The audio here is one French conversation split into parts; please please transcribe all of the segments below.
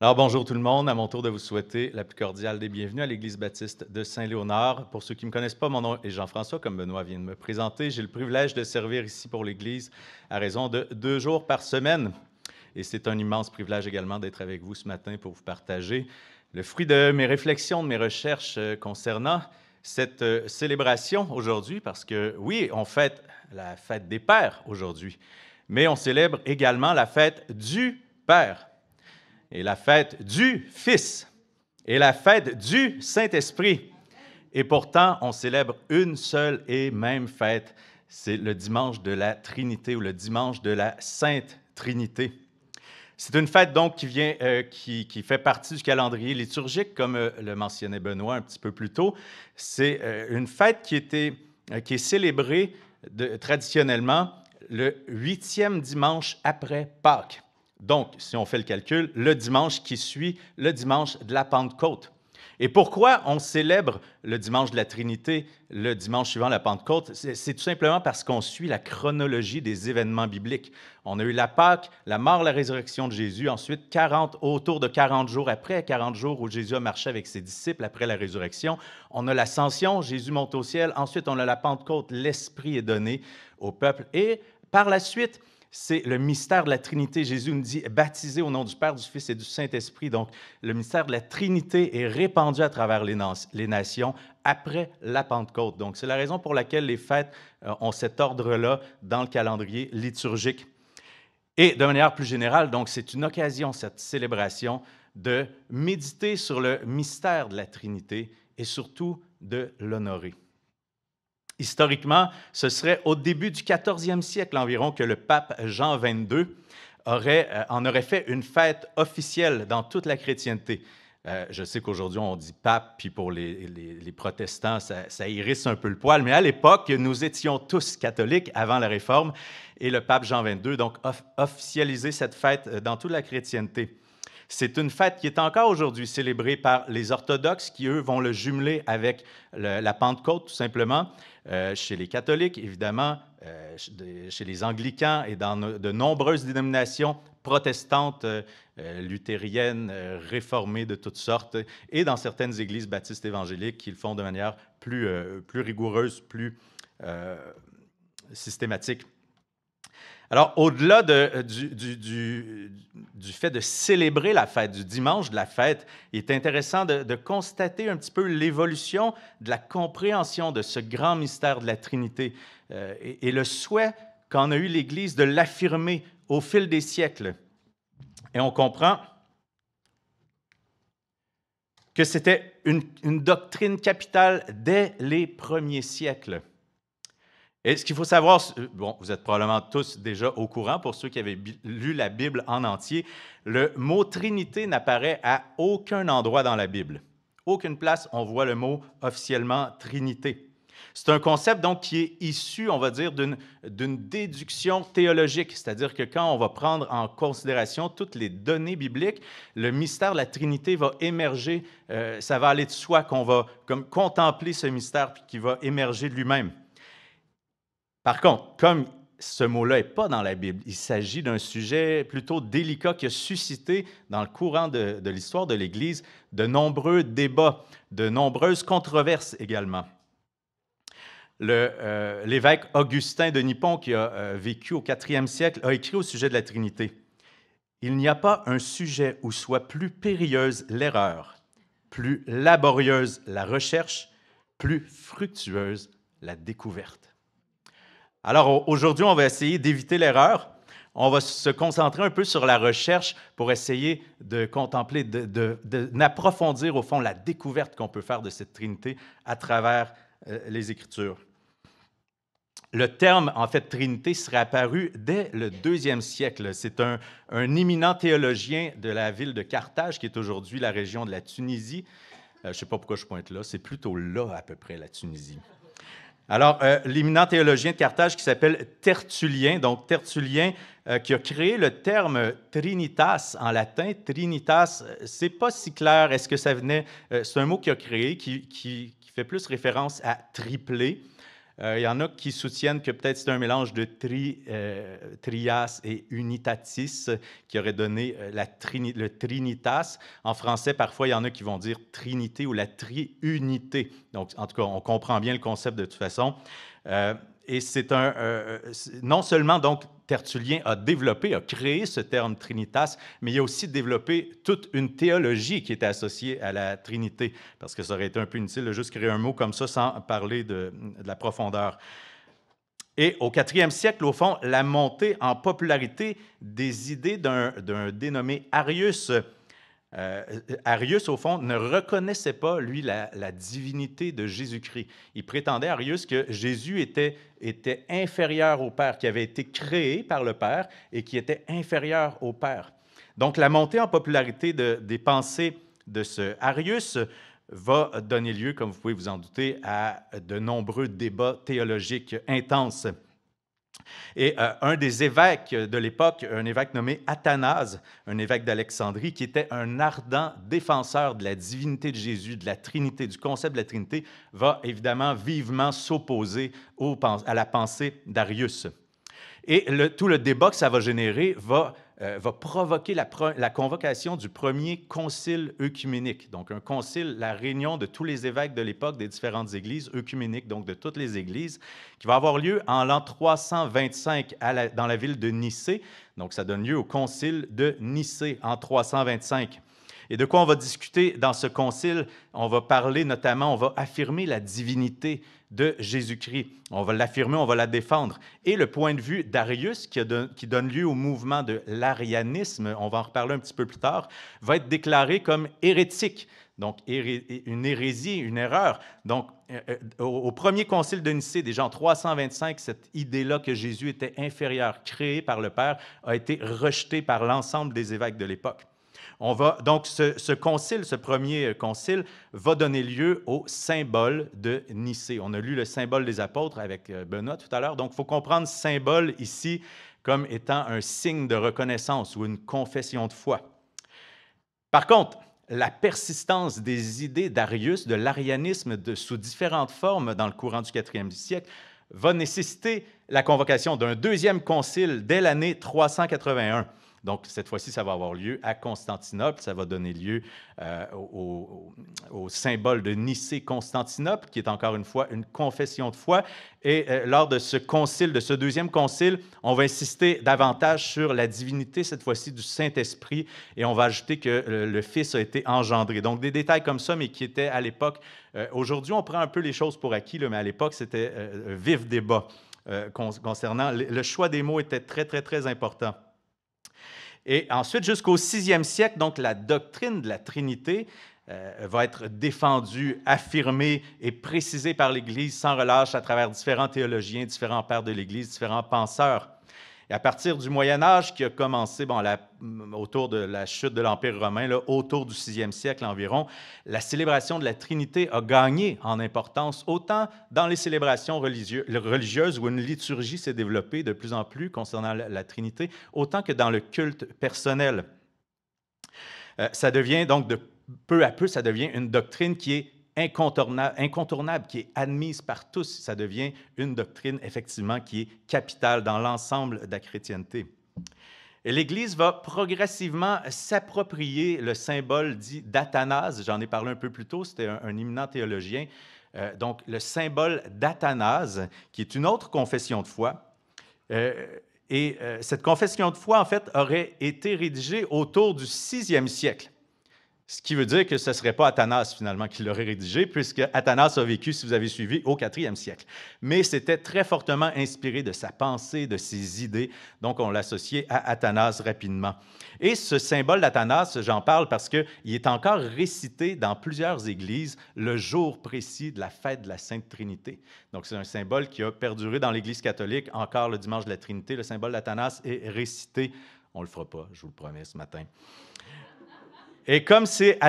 Alors bonjour tout le monde, à mon tour de vous souhaiter la plus cordiale des bienvenues à l'Église baptiste de Saint-Léonard. Pour ceux qui ne me connaissent pas, mon nom est Jean-François, comme Benoît vient de me présenter. J'ai le privilège de servir ici pour l'Église à raison de 2 jours par semaine. Et c'est un immense privilège également d'être avec vous ce matin pour vous partager le fruit de mes réflexions, de mes recherches concernant cette célébration aujourd'hui, parce que oui, on fête la fête des pères aujourd'hui, mais on célèbre également la fête du Père et la fête du Fils et la fête du Saint-Esprit. Et pourtant, on célèbre une seule et même fête. C'est le dimanche de la Trinité ou le dimanche de la Sainte Trinité. C'est une fête donc qui fait partie du calendrier liturgique, comme le mentionnait Benoît un petit peu plus tôt. C'est une fête qui est célébrée traditionnellement le 8e dimanche après Pâques. Donc, si on fait le calcul, le dimanche qui suit le dimanche de la Pentecôte. Et pourquoi on célèbre le dimanche de la Trinité, le dimanche suivant la Pentecôte? C'est tout simplement parce qu'on suit la chronologie des événements bibliques. On a eu la Pâque, la mort, la résurrection de Jésus, ensuite autour de 40 jours après, 40 jours où Jésus a marché avec ses disciples après la résurrection. On a l'ascension, Jésus monte au ciel. Ensuite, on a la Pentecôte, l'Esprit est donné au peuple. Et par la suite, c'est le mystère de la Trinité. Jésus nous dit « baptisé au nom du Père, du Fils et du Saint-Esprit ». Donc, le mystère de la Trinité est répandu à travers les nations après la Pentecôte. Donc, c'est la raison pour laquelle les fêtes ont cet ordre-là dans le calendrier liturgique. Et de manière plus générale, donc, c'est une occasion, cette célébration, de méditer sur le mystère de la Trinité et surtout de l'honorer. Historiquement, ce serait au début du 14e siècle environ que le pape Jean XXII en aurait fait une fête officielle dans toute la chrétienté. Je sais qu'aujourd'hui, on dit pape, puis pour les protestants, ça hérisse un peu le poil, mais à l'époque, nous étions tous catholiques avant la Réforme, et le pape Jean XXII donc officialisé cette fête dans toute la chrétienté. C'est une fête qui est encore aujourd'hui célébrée par les orthodoxes qui, eux, vont le jumeler avec la Pentecôte, tout simplement. Chez les catholiques, évidemment, chez les anglicans et dans de nombreuses dénominations protestantes, luthériennes, réformées de toutes sortes, et dans certaines églises baptistes évangéliques qui le font de manière plus rigoureuse, plus systématique. Alors, au-delà du fait de célébrer la fête, du dimanche de la fête, il est intéressant de constater un petit peu l'évolution de la compréhension de ce grand mystère de la Trinité et le souhait qu'en a eu l'Église de l'affirmer au fil des siècles. Et on comprend que c'était une doctrine capitale dès les premiers siècles. Et ce qu'il faut savoir, bon, vous êtes probablement tous déjà au courant, pour ceux qui avaient lu la Bible en entier, le mot Trinité n'apparaît à aucun endroit dans la Bible. Aucune place, on voit le mot officiellement Trinité. C'est un concept donc qui est issu, on va dire, d'une déduction théologique, c'est-à-dire que quand on va prendre en considération toutes les données bibliques, le mystère de la Trinité va émerger, ça va aller de soi qu'on va comme contempler ce mystère puis qui va émerger de lui-même. Par contre, comme ce mot-là n'est pas dans la Bible, il s'agit d'un sujet plutôt délicat qui a suscité, dans le courant de l'histoire de l'Église, de nombreux débats, de nombreuses controverses également. L'évêque Augustin de Nippon, qui a vécu au 4e siècle, a écrit au sujet de la Trinité. « Il n'y a pas un sujet où soit plus périlleuse l'erreur, plus laborieuse la recherche, plus fructueuse la découverte. » Alors, aujourd'hui, on va essayer d'éviter l'erreur. On va se concentrer un peu sur la recherche pour essayer de contempler, d'approfondir, au fond, la découverte qu'on peut faire de cette Trinité à travers les Écritures. Le terme, en fait, Trinité, serait apparu dès le 2e siècle. C'est un éminent théologien de la ville de Carthage, qui est aujourd'hui la région de la Tunisie. Je ne sais pas pourquoi je pointe là, c'est plutôt là, à peu près, la Tunisie. Alors, l'éminent théologien de Carthage qui s'appelle Tertullien, donc Tertullien, qui a créé le terme Trinitas en latin. Trinitas, c'est pas si clair. Est-ce que ça venait... c'est un mot qu'il a créé qui fait plus référence à tripler. Il y en a qui soutiennent que peut-être c'est un mélange de trias et unitatis qui aurait donné le trinitas. En français, parfois, il y en a qui vont dire trinité ou la triunité. Donc, en tout cas, on comprend bien le concept de toute façon. Et non seulement donc Tertullien a créé ce terme trinitas, mais il a aussi développé toute une théologie qui était associée à la Trinité, parce que ça aurait été un peu inutile de juste créer un mot comme ça sans parler de la profondeur. Et au 4e siècle, au fond, la montée en popularité des idées d'un dénommé Arius. Arius, au fond, ne reconnaissait pas, lui, la divinité de Jésus-Christ. Il prétendait, Arius, que Jésus était inférieur au Père, qui avait été créé par le Père et qui était inférieur au Père. Donc, la montée en popularité des pensées de ce Arius va donner lieu, comme vous pouvez vous en douter, à de nombreux débats théologiques intenses. Et un des évêques de l'époque, un évêque nommé Athanase, un évêque d'Alexandrie, qui était un ardent défenseur de la divinité de Jésus, de la Trinité, du concept de la Trinité, va évidemment vivement s'opposer à la pensée d'Arius. Et tout le débat que ça va générer va provoquer la convocation du premier concile œcuménique. Donc, un concile, la réunion de tous les évêques de l'époque des différentes églises, œcuméniques, donc de toutes les églises, qui va avoir lieu en l'an 325 dans la ville de Nicée. Donc, ça donne lieu au concile de Nicée en 325. Et de quoi on va discuter dans ce concile? On va parler notamment, on va affirmer la divinité de Jésus-Christ. On va l'affirmer, on va la défendre. Et le point de vue d'Arius, qui donne lieu au mouvement de l'arianisme, on va en reparler un petit peu plus tard, va être déclaré comme hérétique. Donc, une hérésie, une erreur. Donc, au premier concile de Nicée, déjà en 325, cette idée-là que Jésus était inférieur, créé par le Père, a été rejetée par l'ensemble des évêques de l'époque. Donc, ce concile, ce premier concile, va donner lieu au symbole de Nicée. On a lu le symbole des apôtres avec Benoît tout à l'heure. Donc, il faut comprendre symbole ici comme étant un signe de reconnaissance ou une confession de foi. Par contre, la persistance des idées d'Arius, de l'arianisme sous différentes formes dans le courant du 4e siècle, va nécessiter la convocation d'un deuxième concile dès l'année 381. Donc, cette fois-ci, ça va avoir lieu à Constantinople. Ça va donner lieu au symbole de Nicée-Constantinople, qui est encore une fois une confession de foi. Et lors de ce concile, de ce deuxième concile, on va insister davantage sur la divinité, cette fois-ci, du Saint-Esprit, et on va ajouter que le Fils a été engendré. Donc, des détails comme ça, mais qui étaient à l'époque... Aujourd'hui, on prend un peu les choses pour acquis, mais à l'époque, c'était vif débat concernant... Le choix des mots était très, très, très important. Et ensuite, jusqu'au 6e siècle, donc la doctrine de la Trinité va être défendue, affirmée et précisée par l'Église sans relâche à travers différents théologiens, différents pères de l'Église, différents penseurs. Et à partir du Moyen Âge, qui a commencé autour de la chute de l'Empire romain, là, autour du 6e siècle environ, la célébration de la Trinité a gagné en importance, autant dans les célébrations religieuses où une liturgie s'est développée de plus en plus concernant la Trinité, autant que dans le culte personnel. Ça devient donc, peu à peu, ça devient une doctrine qui est incontournable, qui est admise par tous. Ça devient une doctrine, effectivement, qui est capitale dans l'ensemble de la chrétienté. Et l'Église va progressivement s'approprier le symbole dit d'Athanase. J'en ai parlé un peu plus tôt, c'était un éminent théologien. Donc, le symbole d'Athanase, qui est une autre confession de foi. Cette confession de foi, en fait, aurait été rédigée autour du 6e siècle. Ce qui veut dire que ce ne serait pas Athanase, finalement, qui l'aurait rédigé, puisque Athanase a vécu, si vous avez suivi, au 4e siècle. Mais c'était très fortement inspiré de sa pensée, de ses idées, donc on l'associait à Athanase rapidement. Et ce symbole d'Athanase, j'en parle parce qu'il est encore récité dans plusieurs églises le jour précis de la fête de la Sainte Trinité. Donc c'est un symbole qui a perduré dans l'Église catholique, encore le dimanche de la Trinité. Le symbole d'Athanase est récité. On ne le fera pas, je vous le promets ce matin. Et comme c'est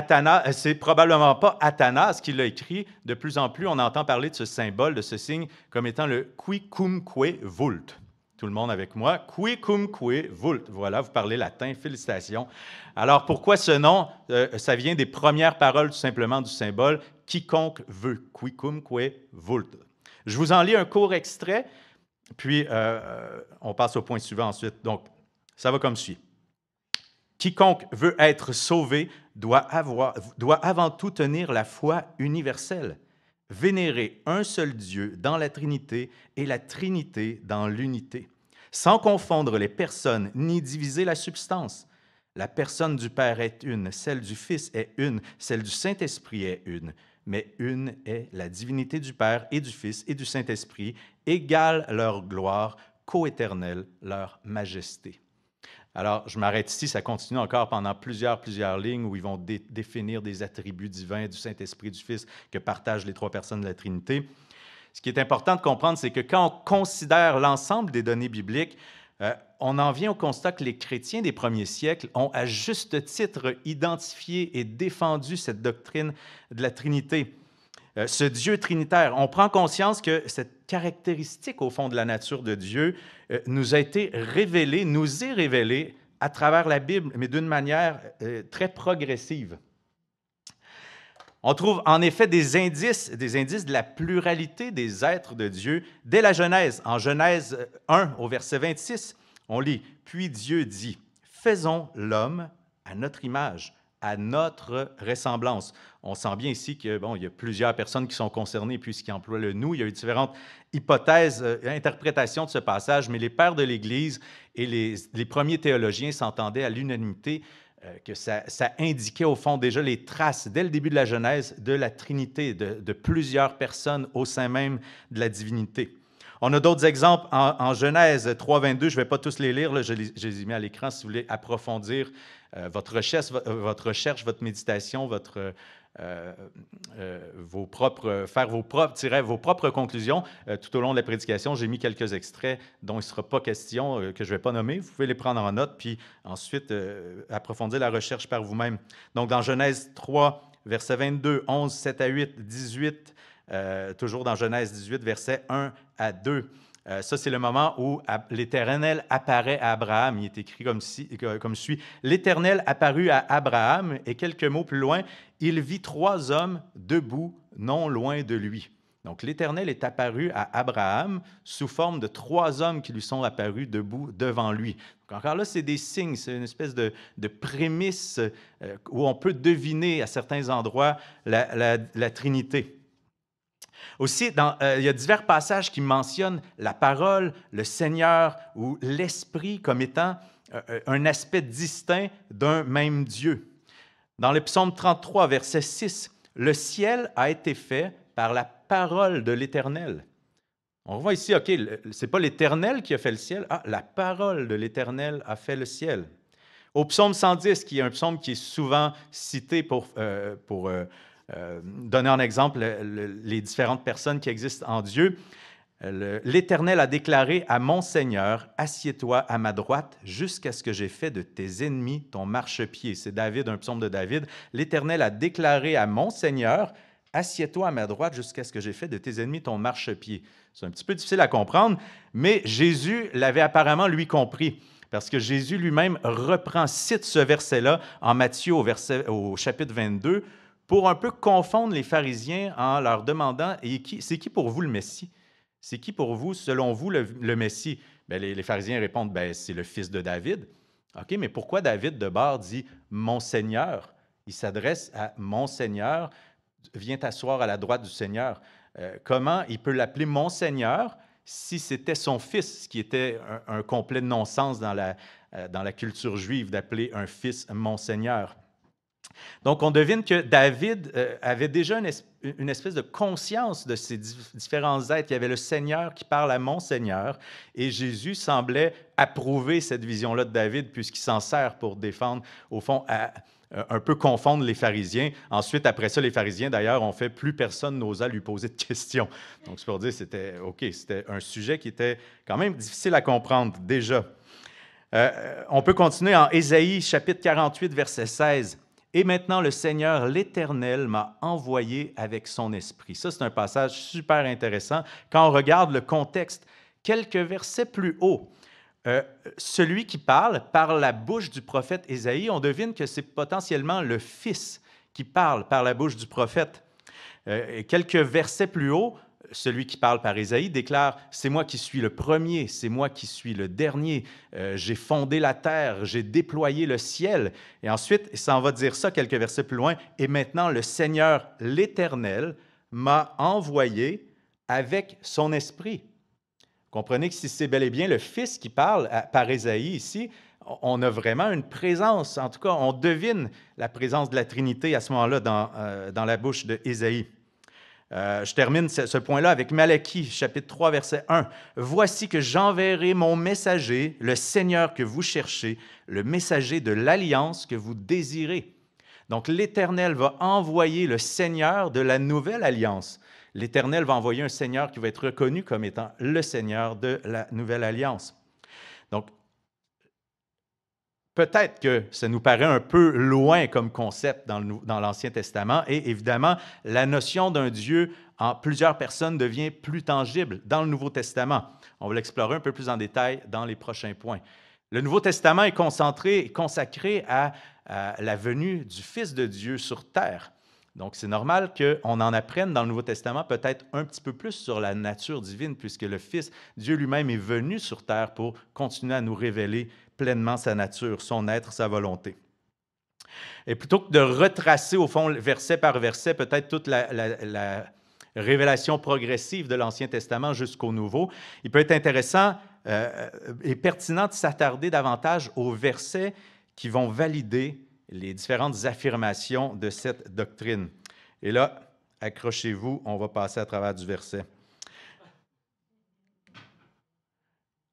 probablement pas Athanase qui l'a écrit, de plus en plus, on entend parler de ce symbole, de ce signe, comme étant le quicumque vult. Tout le monde avec moi? Quicumque vult. Voilà, vous parlez latin, félicitations. Alors, pourquoi ce nom? Ça vient des premières paroles, tout simplement, du symbole « quiconque veut ». Quicumque vult. Je vous en lis un court extrait, puis on passe au point suivant ensuite. Donc, ça va comme suit. Quiconque veut être sauvé doit avant tout tenir la foi universelle, vénérer un seul Dieu dans la Trinité et la Trinité dans l'unité, sans confondre les personnes ni diviser la substance. La personne du Père est une, celle du Fils est une, celle du Saint-Esprit est une, mais une est la divinité du Père et du Fils et du Saint-Esprit, égale leur gloire, coéternelle leur majesté. Alors, je m'arrête ici, ça continue encore pendant plusieurs lignes où ils vont définir des attributs divins du Saint-Esprit, du Fils, que partagent les trois personnes de la Trinité. Ce qui est important de comprendre, c'est que quand on considère l'ensemble des données bibliques, on en vient au constat que les chrétiens des premiers siècles ont à juste titre identifié et défendu cette doctrine de la Trinité. Ce Dieu trinitaire, on prend conscience que cette caractéristique au fond de la nature de Dieu nous a été révélée, nous est révélée à travers la Bible, mais d'une manière très progressive. On trouve en effet des indices de la pluralité des êtres de Dieu dès la Genèse. En Genèse 1, au verset 26, on lit « Puis Dieu dit, faisons l'homme à notre image, à notre ressemblance. » On sent bien ici qu'il y a plusieurs personnes qui sont concernées puisqu'il emploie le « nous ». Il y a eu différentes hypothèses, interprétations de ce passage, mais les pères de l'Église et les premiers théologiens s'entendaient à l'unanimité que ça indiquait au fond déjà les traces, dès le début de la Genèse, de la Trinité, de plusieurs personnes au sein même de la divinité. On a d'autres exemples en Genèse 3.22, je ne vais pas tous les lire, là, je les ai mis à l'écran si vous voulez approfondir votre recherche, votre méditation, faire vos propres conclusions. Tout au long de la prédication, j'ai mis quelques extraits dont il ne sera pas question, que je ne vais pas nommer. Vous pouvez les prendre en note, puis ensuite approfondir la recherche par vous-même. Donc, dans Genèse 3, versets 22, 11, 7 à 8, 18, toujours dans Genèse 18, versets 1 à 2. Ça, c'est le moment où l'Éternel apparaît à Abraham. Il est écrit comme suit. « L'Éternel apparut à Abraham, et quelques mots plus loin, il vit 3 hommes debout, non loin de lui. » Donc, l'Éternel est apparu à Abraham sous forme de 3 hommes qui lui sont apparus debout devant lui. Donc, encore là, c'est des signes, c'est une espèce de prémisse où on peut deviner à certains endroits la Trinité. Aussi, il y a divers passages qui mentionnent la parole, le Seigneur ou l'Esprit comme étant un aspect distinct d'un même Dieu. Dans le psaume 33, verset 6, « Le ciel a été fait par la parole de l'Éternel. » On voit ici, OK, ce n'est pas l'Éternel qui a fait le ciel, la parole de l'Éternel a fait le ciel. Au psaume 110, qui est un psaume qui est souvent cité pour donner en exemple les différentes personnes qui existent en Dieu, l'Éternel a déclaré à mon Seigneur, « Assieds-toi à ma droite jusqu'à ce que j'ai fait de tes ennemis ton marchepied. » C'est David, un psaume de David. L'Éternel a déclaré à mon Seigneur, « Assieds-toi à ma droite jusqu'à ce que j'ai fait de tes ennemis ton marchepied. » C'est un petit peu difficile à comprendre, mais Jésus l'avait apparemment, lui, compris. Parce que Jésus lui-même cite ce verset-là en Matthieu au chapitre 22, pour un peu confondre les pharisiens en leur demandant « C'est qui pour vous le Messie? C'est qui pour vous, selon vous, le Messie? » Les pharisiens répondent « C'est le fils de David. » OK, mais pourquoi David de bord dit « Mon Seigneur » ? Il s'adresse à « Mon Seigneur, viens t'asseoir à la droite du Seigneur. » Comment il peut l'appeler « Mon Seigneur » si c'était son fils, ce qui était un complet non-sens dans la culture juive d'appeler un fils « Mon Seigneur ». Donc, on devine que David avait déjà une espèce de conscience de ces différents êtres. Il y avait le Seigneur qui parle à mon Seigneur, et Jésus semblait approuver cette vision-là de David, puisqu'il s'en sert pour défendre, au fond, un peu confondre les pharisiens. Ensuite, après ça, les pharisiens, d'ailleurs, ont fait plus personne n'osa lui poser de questions. Donc, c'est pour dire que c'était un sujet qui était quand même difficile à comprendre déjà. On peut continuer en Ésaïe, chapitre 48, verset 16. « Et maintenant, le Seigneur, l'Éternel, m'a envoyé avec son esprit. » Ça, c'est un passage super intéressant. Quand on regarde le contexte, quelques versets plus haut, celui qui parle par la bouche du prophète Ésaïe, on devine que c'est potentiellement le Fils qui parle par la bouche du prophète. Et quelques versets plus haut, celui qui parle par Ésaïe déclare « C'est moi qui suis le premier, c'est moi qui suis le dernier. J'ai fondé la terre, j'ai déployé le ciel. » Et ensuite, ça en va dire ça quelques versets plus loin. « Et maintenant, le Seigneur, l'Éternel, m'a envoyé avec son esprit. » Comprenez que si c'est bel et bien le Fils qui parle par Ésaïe ici, on a vraiment une présence, en tout cas, on devine la présence de la Trinité à ce moment-là dans la bouche d'Ésaïe. Je termine ce point-là avec Malachie, chapitre 3, verset 1. « Voici que j'enverrai mon messager, le Seigneur que vous cherchez, le messager de l'alliance que vous désirez. » Donc, l'Éternel va envoyer le Seigneur de la nouvelle alliance. L'Éternel va envoyer un Seigneur qui va être reconnu comme étant le Seigneur de la nouvelle alliance. Donc, peut-être que ça nous paraît un peu loin comme concept dans l'Ancien Testament et évidemment, la notion d'un Dieu en plusieurs personnes devient plus tangible dans le Nouveau Testament. On va l'explorer un peu plus en détail dans les prochains points. Le Nouveau Testament est consacré à la venue du Fils de Dieu sur terre. Donc, c'est normal qu'on en apprenne dans le Nouveau Testament peut-être un petit peu plus sur la nature divine, puisque le Fils, Dieu lui-même, est venu sur terre pour continuer à nous révéler pleinement sa nature, son être, sa volonté. Et plutôt que de retracer, au fond, verset par verset, peut-être toute la révélation progressive de l'Ancien Testament jusqu'au Nouveau, il peut être intéressant et pertinent de s'attarder davantage aux versets qui vont valider les différentes affirmations de cette doctrine. Et là, accrochez-vous, on va passer à travers du verset.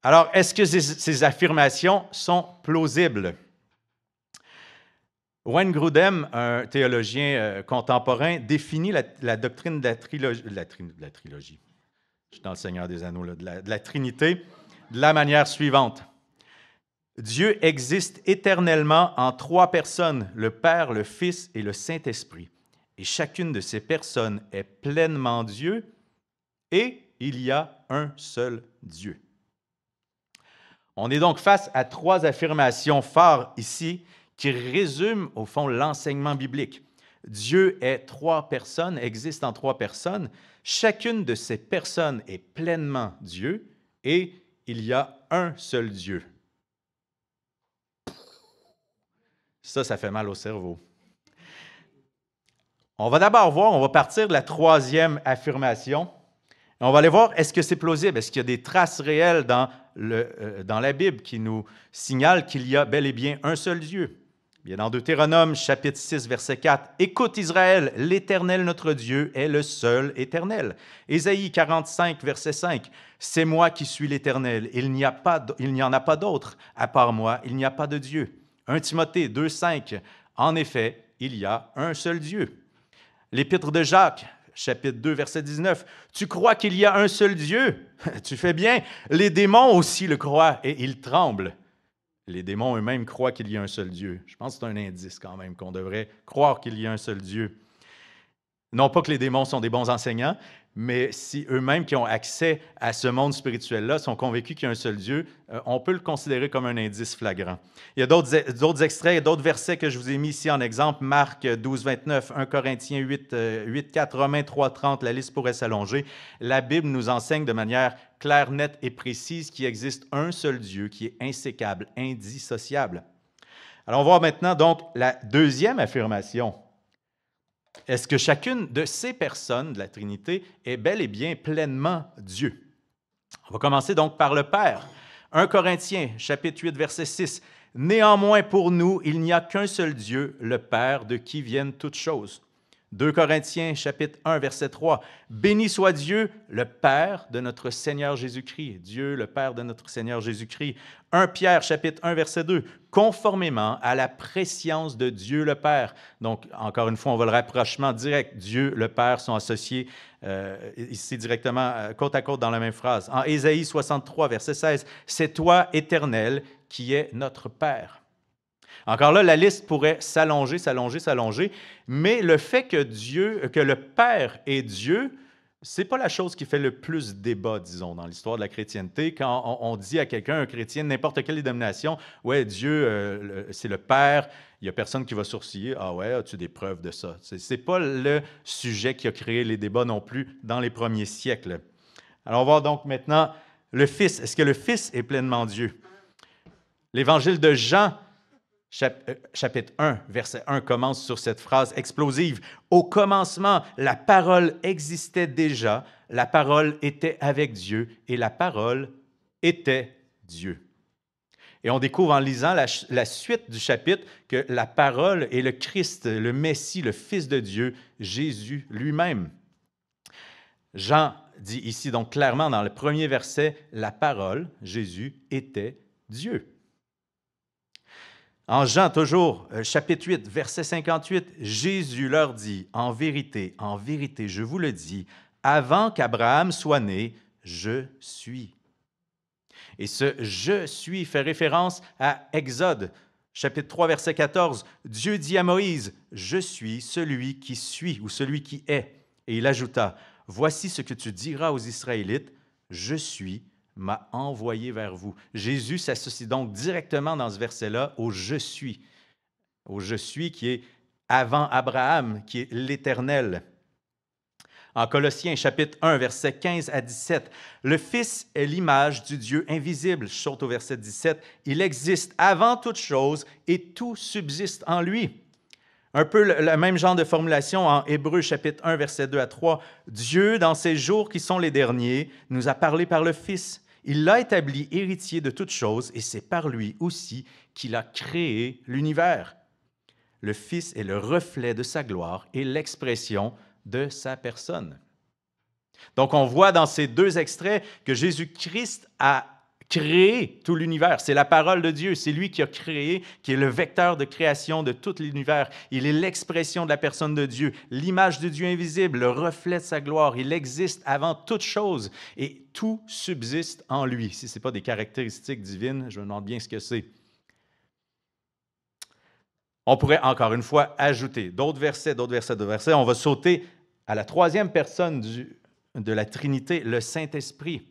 Alors, est-ce que ces affirmations sont plausibles? Wayne Grudem, un théologien contemporain, définit la doctrine de la trilogie. Je suis dans le Seigneur des Anneaux, là, de la Trinité, de la manière suivante. Dieu existe éternellement en trois personnes, le Père, le Fils et le Saint-Esprit. Et chacune de ces personnes est pleinement Dieu et il y a un seul Dieu. On est donc face à trois affirmations phares ici qui résument au fond l'enseignement biblique. Dieu est trois personnes, existe en trois personnes. Chacune de ces personnes est pleinement Dieu et il y a un seul Dieu. Ça fait mal au cerveau. On va d'abord voir, on va partir de la troisième affirmation. On va aller voir, est-ce que c'est plausible? Est-ce qu'il y a des traces réelles dans la Bible qui nous signalent qu'il y a bel et bien un seul Dieu? Bien, dans Deutéronome, chapitre 6, verset 4, « Écoute Israël, l'Éternel notre Dieu est le seul éternel. » Ésaïe 45, verset 5, « C'est moi qui suis l'Éternel, il n'y en a pas d'autre, à part moi, il n'y a pas de Dieu. » 1 Timothée 2, 5, « En effet, il y a un seul Dieu. » L'Épître de Jacques, chapitre 2, verset 19, « Tu crois qu'il y a un seul Dieu? Tu fais bien. Les démons aussi le croient et ils tremblent. » Les démons eux-mêmes croient qu'il y a un seul Dieu. Je pense que c'est un indice quand même qu'on devrait croire qu'il y a un seul Dieu. Non pas que les démons sont des bons enseignants, mais si eux-mêmes qui ont accès à ce monde spirituel-là sont convaincus qu'il y a un seul Dieu, on peut le considérer comme un indice flagrant. Il y a d'autres extraits, d'autres versets que je vous ai mis ici en exemple. Marc 12, 29, 1 Corinthiens 8, 4, Romains 3, 30, la liste pourrait s'allonger. La Bible nous enseigne de manière claire, nette et précise qu'il existe un seul Dieu qui est insécable, indissociable. Alors on va voir maintenant donc la deuxième affirmation. Est-ce que chacune de ces personnes de la Trinité est bel et bien pleinement Dieu? On va commencer donc par le Père. 1 Corinthiens, chapitre 8, verset 6. « Néanmoins, pour nous, il n'y a qu'un seul Dieu, le Père, de qui viennent toutes choses. » 2 Corinthiens, chapitre 1, verset 3. « Béni soit Dieu, le Père de notre Seigneur Jésus-Christ. » Dieu, le Père de notre Seigneur Jésus-Christ. 1 Pierre, chapitre 1, verset 2. « Conformément à la prescience de Dieu le Père. » Donc, encore une fois, on voit le rapprochement direct. Dieu, le Père sont associés ici directement, côte à côte dans la même phrase. En Ésaïe 63, verset 16. « C'est toi, Éternel, qui es notre Père. » Encore là, la liste pourrait s'allonger, mais le fait que le Père est Dieu C'est pas la chose qui fait le plus débat, disons, dans l'histoire de la chrétienté. Quand on dit à quelqu'un, un chrétien, n'importe quelle dénomination, ouais, Dieu, c'est le Père, il n'y a personne qui va sourciller. Ah ouais, as-tu des preuves de ça? C'est pas le sujet qui a créé les débats non plus dans les premiers siècles. Alors, on va voir donc maintenant le Fils. Est-ce que le Fils est pleinement Dieu? L'Évangile de Jean, chapitre 1, verset 1, commence sur cette phrase explosive. Au commencement, la parole existait déjà, la parole était avec Dieu et la parole était Dieu. Et on découvre en lisant la suite du chapitre que la parole est le Christ, le Messie, le Fils de Dieu, Jésus lui-même. Jean dit ici donc clairement dans le premier verset, la parole, Jésus, était Dieu. En Jean, toujours, chapitre 8, verset 58, Jésus leur dit, en vérité, je vous le dis, avant qu'Abraham soit né, je suis. Et ce « je suis » fait référence à Exode, chapitre 3, verset 14. Dieu dit à Moïse, « Je suis celui qui suis » ou « celui qui est ». Et il ajouta, « Voici ce que tu diras aux Israélites, je suis m'a envoyé vers vous. » Jésus s'associe donc directement dans ce verset-là au « je suis », qui est avant Abraham, qui est l'Éternel. En Colossiens, chapitre 1, versets 15 à 17, « Le Fils est l'image du Dieu invisible. » Je saute au verset 17. « Il existe avant toute chose et tout subsiste en lui. » Un peu le même genre de formulation en Hébreux, chapitre 1, versets 2 à 3. « Dieu, dans ces jours qui sont les derniers, nous a parlé par le Fils. Il l'a établi héritier de toutes choses et c'est par lui aussi qu'il a créé l'univers. Le Fils est le reflet de sa gloire et l'expression de sa personne. » Donc, on voit dans ces deux extraits que Jésus-Christ a créé tout l'univers. C'est la parole de Dieu. C'est lui qui a créé, qui est le vecteur de création de tout l'univers. Il est l'expression de la personne de Dieu, l'image de Dieu invisible, le reflet de sa gloire. Il existe avant toute chose et tout subsiste en lui. Si ce n'est pas des caractéristiques divines, je me demande bien ce que c'est. On pourrait encore une fois ajouter d'autres versets. On va sauter à la troisième personne de la Trinité, le Saint-Esprit.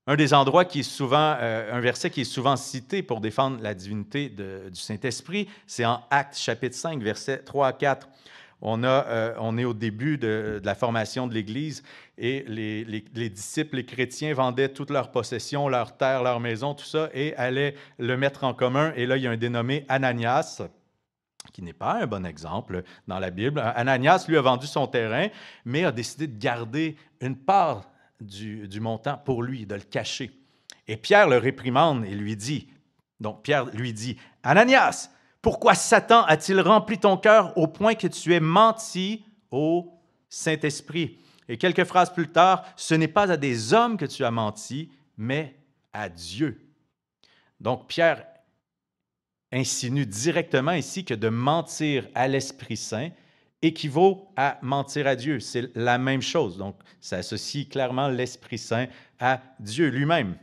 Un des endroits qui est souvent, un verset qui est souvent cité pour défendre la divinité du Saint-Esprit, c'est en Actes chapitre 5, versets 3 à 4. On est au début de la formation de l'Église et les disciples, les chrétiens vendaient toutes leurs possessions, leurs terres, leurs maisons, tout ça, et allaient le mettre en commun. Et là, il y a un dénommé Ananias, qui n'est pas un bon exemple dans la Bible. Ananias, lui, a vendu son terrain, mais a décidé de garder une part du montant pour lui, de le cacher. Et Pierre le réprimande et lui dit, « Ananias, pourquoi Satan a-t-il rempli ton cœur au point que tu aies menti au Saint-Esprit? » Et quelques phrases plus tard, « Ce n'est pas à des hommes que tu as menti, mais à Dieu. » Donc Pierre insinue directement ici que de mentir à l'Esprit Saint équivaut à mentir à Dieu. C'est la même chose. Donc, ça associe clairement l'Esprit Saint à Dieu lui-même.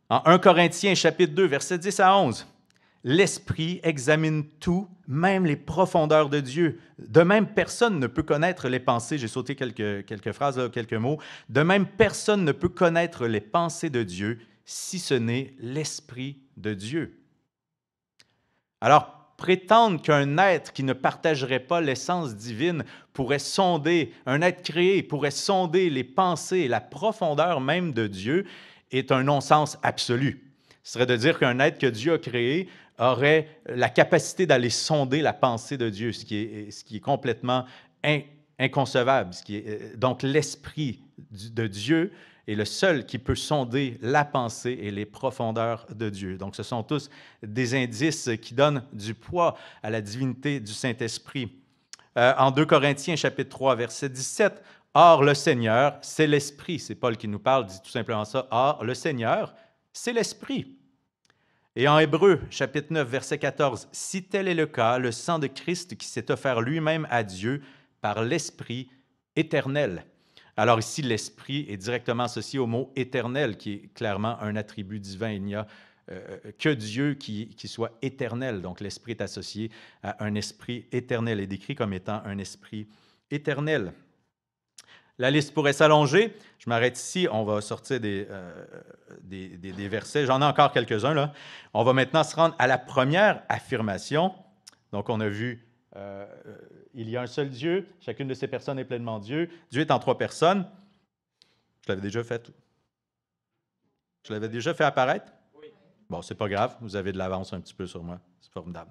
En 1 Corinthiens, chapitre 2, versets 10 à 11, « L'Esprit examine tout, même les profondeurs de Dieu. De même, personne ne peut connaître les pensées. » J'ai sauté quelques phrases, là, quelques mots. « De même, personne ne peut connaître les pensées de Dieu, si ce n'est l'Esprit de Dieu. » Alors, prétendre qu'un être qui ne partagerait pas l'essence divine pourrait sonder, un être créé pourrait sonder les pensées et la profondeur même de Dieu est un non-sens absolu. Ce serait de dire qu'un être que Dieu a créé aurait la capacité d'aller sonder la pensée de Dieu, ce qui est complètement inconcevable. Donc, l'Esprit de Dieu est le seul qui peut sonder la pensée et les profondeurs de Dieu. Donc, ce sont tous des indices qui donnent du poids à la divinité du Saint-Esprit. En 2 Corinthiens, chapitre 3, verset 17, « Or, le Seigneur, c'est l'Esprit. » C'est Paul qui nous parle, dit tout simplement ça. « Or, le Seigneur, c'est l'Esprit. » Et en Hébreux, chapitre 9, verset 14, « Si tel est le cas, le sang de Christ qui s'est offert lui-même à Dieu par l'Esprit éternel. » Alors ici, l'Esprit est directement associé au mot « éternel » qui est clairement un attribut divin. Il n'y a que Dieu qui soit éternel. Donc l'Esprit est associé à un esprit éternel et décrit comme étant un esprit éternel. La liste pourrait s'allonger. Je m'arrête ici. On va sortir des versets. J'en ai encore quelques-uns, là. On va maintenant se rendre à la première affirmation. Donc, on a vu, il y a un seul Dieu. Chacune de ces personnes est pleinement Dieu. Dieu est en 3 personnes. Je l'avais déjà fait. Je l'avais déjà fait apparaître? Oui. Bon, c'est pas grave. Vous avez de l'avance un petit peu sur moi. C'est formidable.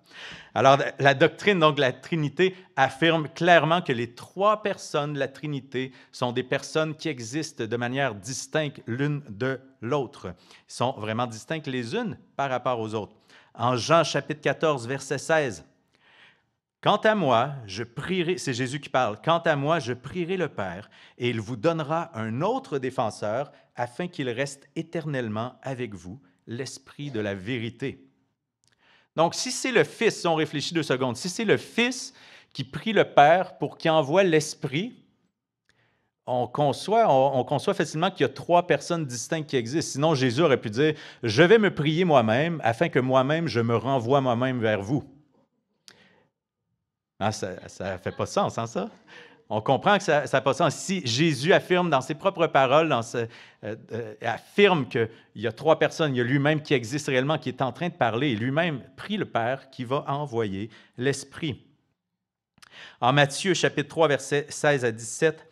Alors, la doctrine donc, de la Trinité affirme clairement que les 3 personnes de la Trinité sont des personnes qui existent de manière distincte l'une de l'autre. Ils sont vraiment distinctes les unes par rapport aux autres. En Jean chapitre 14, verset 16, « Quant à moi, je prierai, c'est Jésus qui parle, quant à moi, je prierai le Père, et il vous donnera un autre défenseur, afin qu'il reste éternellement avec vous, l'Esprit de la vérité. » Donc, si c'est le Fils, si on réfléchit 2 secondes, si c'est le Fils qui prie le Père pour qu'il envoie l'Esprit, on conçoit facilement qu'il y a 3 personnes distinctes qui existent. Sinon, Jésus aurait pu dire, « Je vais me prier moi-même, afin que moi-même, je me renvoie moi-même vers vous. » Ah, ça ne fait pas sens, hein, ça? On comprend que ça n'a pas de sens. Si Jésus affirme dans ses propres paroles, affirme qu'il y a 3 personnes, il y a lui-même qui existe réellement, qui est en train de parler, et lui-même prie le Père qui va envoyer l'Esprit. En Matthieu, chapitre 3, versets 16 à 17,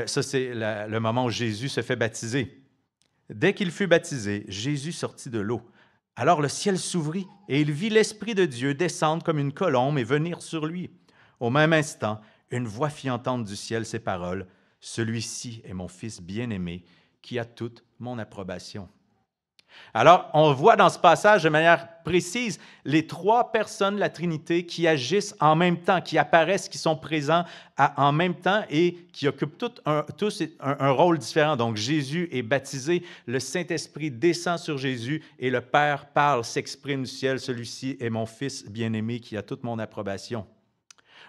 ça c'est le moment où Jésus se fait baptiser. Dès qu'il fut baptisé, Jésus sortit de l'eau. Alors le ciel s'ouvrit, et il vit l'Esprit de Dieu descendre comme une colombe et venir sur lui. Au même instant, une voix fit entendre du ciel ces paroles, « Celui-ci est mon Fils bien-aimé, qui a toute mon approbation. » Alors, on voit dans ce passage de manière précise les 3 personnes de la Trinité qui agissent en même temps, qui apparaissent, qui sont présents en même temps et qui occupent tous un rôle différent. Donc, Jésus est baptisé, le Saint-Esprit descend sur Jésus et le Père parle, s'exprime du ciel, « Celui-ci est mon Fils bien-aimé, qui a toute mon approbation. »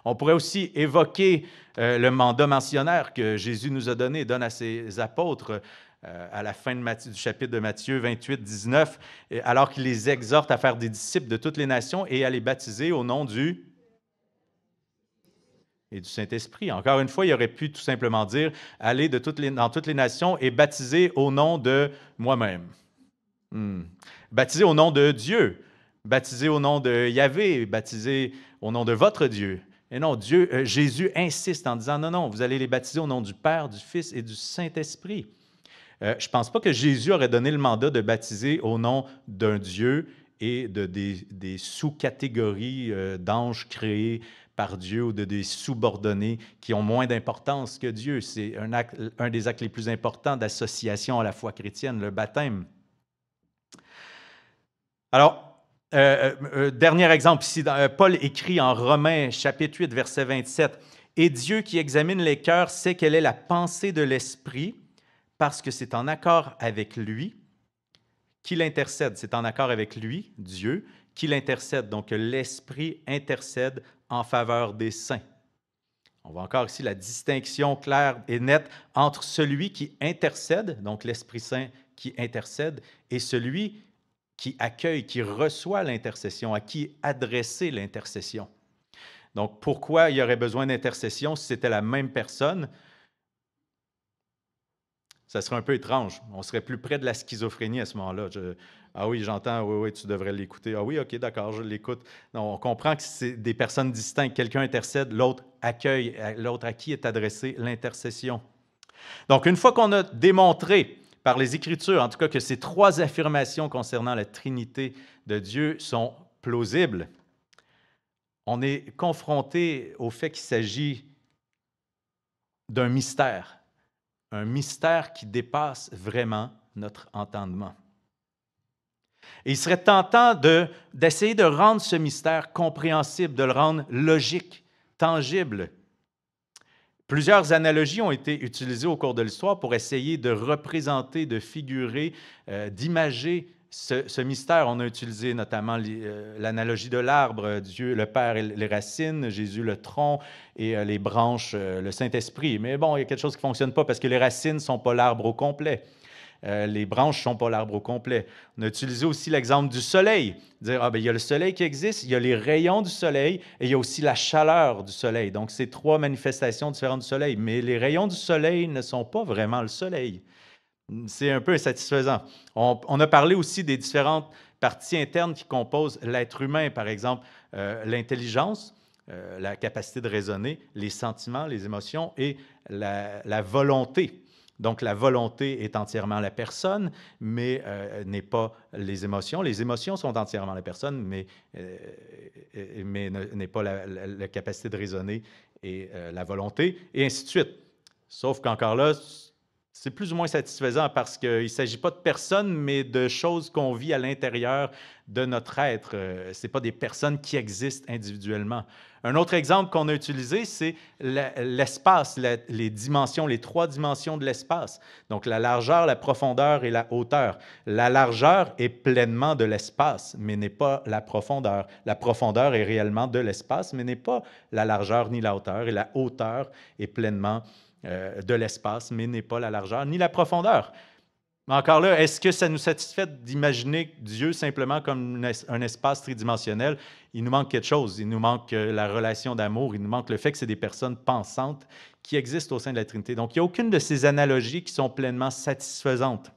On pourrait aussi évoquer le mandat missionnaire que Jésus nous a donné, donne à ses apôtres à la fin du chapitre de Matthieu 28, 19, alors qu'il les exhorte à faire des disciples de toutes les nations et à les baptiser au nom du Saint-Esprit. Encore une fois, il aurait pu tout simplement dire « Allez dans toutes les nations et baptiser au nom de moi-même. » Baptiser au nom de Dieu, baptiser au nom de Yahvé, baptiser au nom de votre Dieu. Et non, Jésus insiste en disant, non, vous allez les baptiser au nom du Père, du Fils et du Saint-Esprit. Je ne pense pas que Jésus aurait donné le mandat de baptiser au nom d'un Dieu et des sous-catégories d'anges créés par Dieu ou des subordonnés qui ont moins d'importance que Dieu. C'est un des actes les plus importants d'association à la foi chrétienne, le baptême. Alors, dernier exemple ici, Paul écrit en Romains, chapitre 8, verset 27, « Et Dieu qui examine les cœurs sait quelle est la pensée de l'Esprit, parce que c'est en accord avec lui qu'il intercède. » C'est en accord avec lui, Dieu, qu'il intercède. Donc, l'Esprit intercède en faveur des saints. On voit encore ici la distinction claire et nette entre celui qui intercède, donc l'Esprit Saint qui intercède, et celui qui accueille, qui reçoit l'intercession, à qui est adressée l'intercession. Donc, pourquoi il y aurait besoin d'intercession si c'était la même personne? Ça serait un peu étrange. On serait plus près de la schizophrénie à ce moment-là. Ah oui, j'entends, oui, tu devrais l'écouter. Ah oui, OK, d'accord, je l'écoute. On comprend que c'est des personnes distinctes. Quelqu'un intercède, l'autre accueille, l'autre à qui est adressée l'intercession. Donc, une fois qu'on a démontré par les Écritures, en tout cas, que ces 3 affirmations concernant la Trinité de Dieu sont plausibles, on est confronté au fait qu'il s'agit d'un mystère, un mystère qui dépasse vraiment notre entendement. Et il serait tentant d'essayer de rendre ce mystère compréhensible, de le rendre logique, tangible. Plusieurs analogies ont été utilisées au cours de l'histoire pour essayer de représenter, de figurer, d'imager ce mystère. On a utilisé notamment l'analogie de l'arbre, Dieu le Père et les racines, Jésus le tronc et les branches, le Saint-Esprit. Mais bon, il y a quelque chose qui ne fonctionne pas parce que les racines ne sont pas l'arbre au complet. les branches ne sont pas l'arbre au complet. On a utilisé aussi l'exemple du soleil. Dire, ah, bien, il y a le soleil qui existe, il y a les rayons du soleil et il y a aussi la chaleur du soleil. Donc, c'est trois manifestations différentes du soleil. Mais les rayons du soleil ne sont pas vraiment le soleil. C'est un peu insatisfaisant. On a parlé aussi des différentes parties internes qui composent l'être humain, par exemple l'intelligence, la capacité de raisonner, les sentiments, les émotions et la volonté. Donc, la volonté est entièrement la personne, mais n'est pas les émotions. Les émotions sont entièrement la personne, mais n'est pas la capacité de raisonner et la volonté, et ainsi de suite. Sauf qu'encore là, c'est plus ou moins satisfaisant parce qu'il ne s'agit pas de personnes, mais de choses qu'on vit à l'intérieur de notre être. Ce n'est pas des personnes qui existent individuellement. Un autre exemple qu'on a utilisé, c'est l'espace, les dimensions, les trois dimensions de l'espace. Donc, la largeur, la profondeur et la hauteur. La largeur est pleinement de l'espace, mais n'est pas la profondeur. La profondeur est réellement de l'espace, mais n'est pas la largeur ni la hauteur. Et la hauteur est pleinement de l'espace, mais n'est pas la largeur ni la profondeur. Encore là, est-ce que ça nous satisfait d'imaginer Dieu simplement comme un espace tridimensionnel? Il nous manque quelque chose. Il nous manque la relation d'amour. Il nous manque le fait que c'est des personnes pensantes qui existent au sein de la Trinité. Donc, il n'y a aucune de ces analogies qui sont pleinement satisfaisantes.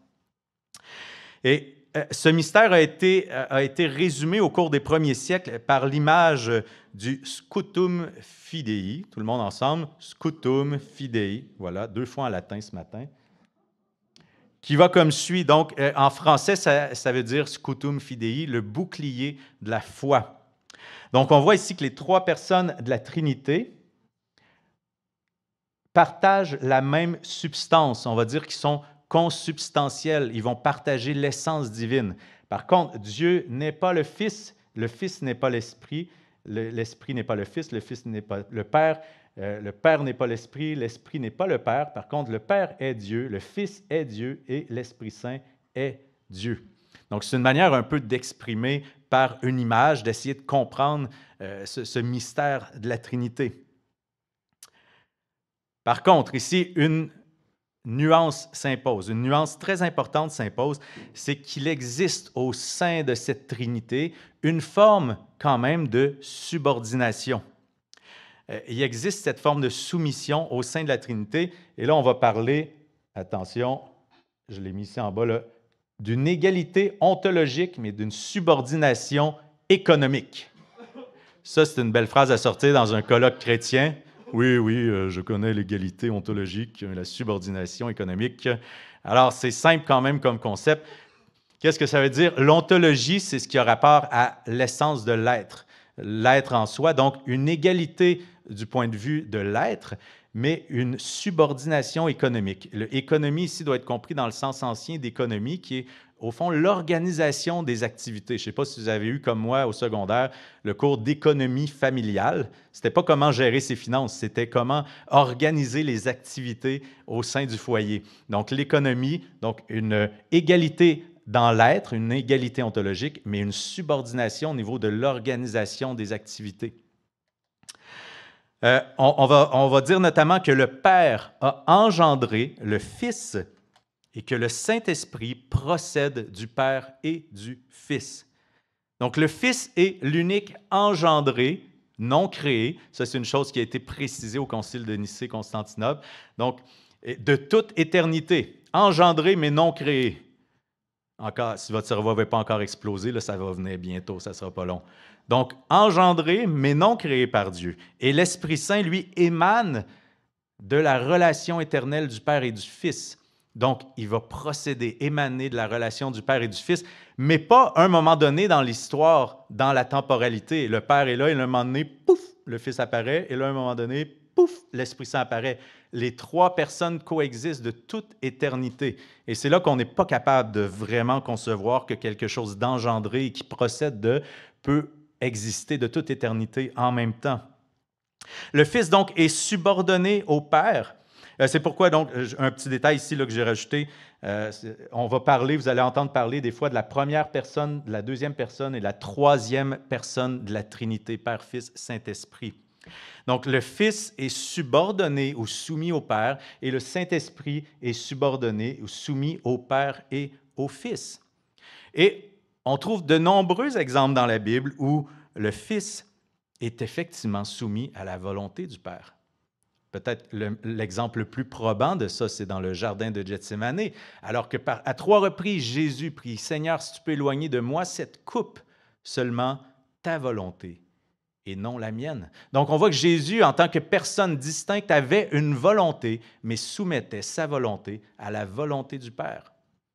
Et ce mystère a été résumé au cours des premiers siècles par l'image du scutum fidei. Tout le monde ensemble, scutum fidei. Voilà, 2 fois en latin ce matin. Qui va comme suit. Donc, en français, ça veut dire scutum fidei, le bouclier de la foi. Donc, on voit ici que les trois personnes de la Trinité partagent la même substance. On va dire qu'ils sont consubstantiels. Ils vont partager l'essence divine. Par contre, Dieu n'est pas le Fils n'est pas l'Esprit, l'Esprit n'est pas le Fils n'est pas le Père n'est pas l'Esprit n'est pas le Père. Par contre, le Père est Dieu, le Fils est Dieu et l'Esprit Saint est Dieu. Donc, c'est une manière un peu d'exprimer par une image, d'essayer de comprendre ce mystère de la Trinité. Par contre, ici, une nuance s'impose, une nuance très importante s'impose, c'est qu'il existe au sein de cette Trinité une forme quand même de subordination. Il existe cette forme de soumission au sein de la Trinité, et là, on va parler, attention, je l'ai mis ici en bas, d'une égalité ontologique, mais d'une subordination économique. Ça, c'est une belle phrase à sortir dans un colloque chrétien. Oui, je connais l'égalité ontologique, la subordination économique. Alors, c'est simple quand même comme concept. Qu'est-ce que ça veut dire? L'ontologie, c'est ce qui a rapport à l'essence de l'être en soi, donc une égalité du point de vue de l'être, mais une subordination économique. L'économie ici doit être compris dans le sens ancien d'économie, qui est au fond l'organisation des activités. Je ne sais pas si vous avez eu, comme moi, au secondaire, le cours d'économie familiale. Ce n'était pas comment gérer ses finances, c'était comment organiser les activités au sein du foyer. Donc, l'économie, donc une égalité dans l'être, une égalité ontologique, mais une subordination au niveau de l'organisation des activités. On va dire notamment que le Père a engendré le Fils et que le Saint-Esprit procède du Père et du Fils. Donc, le Fils est l'unique engendré, non créé. Ça, c'est une chose qui a été précisée au Concile de Nicée-Constantinople. Donc, de toute éternité, engendré mais non créé. Encore, si votre cerveau n'avait pas encore explosé, là, ça va venir bientôt, ça ne sera pas long. Donc, engendré, mais non créé par Dieu. Et l'Esprit Saint, lui, émane de la relation éternelle du Père et du Fils. Donc, il va procéder, émaner de la relation du Père et du Fils, mais pas à un moment donné dans l'histoire, dans la temporalité. Le Père est là, et à un moment donné, pouf, le Fils apparaît, et là, à un moment donné, pouf, l'Esprit Saint apparaît. Les trois personnes coexistent de toute éternité. Et c'est là qu'on n'est pas capable de vraiment concevoir que quelque chose d'engendré et qui procède de peut exister de toute éternité en même temps. Le Fils, donc, est subordonné au Père. C'est pourquoi, donc, un petit détail ici là, que j'ai rajouté, on va parler, vous allez entendre parler des fois de la première personne, de la deuxième personne et de la troisième personne de la Trinité, Père, Fils, Saint-Esprit. Donc, le Fils est subordonné ou soumis au Père et le Saint-Esprit est subordonné ou soumis au Père et au Fils. Et on trouve de nombreux exemples dans la Bible où le Fils est effectivement soumis à la volonté du Père. Peut-être l'exemple le plus probant de ça, c'est dans le jardin de Gethsémani, alors que à 3 reprises, Jésus prie, « Seigneur, si tu peux éloigner de moi cette coupe, seulement ta volonté et non la mienne. » Donc, on voit que Jésus, en tant que personne distincte, avait une volonté, mais soumettait sa volonté à la volonté du Père.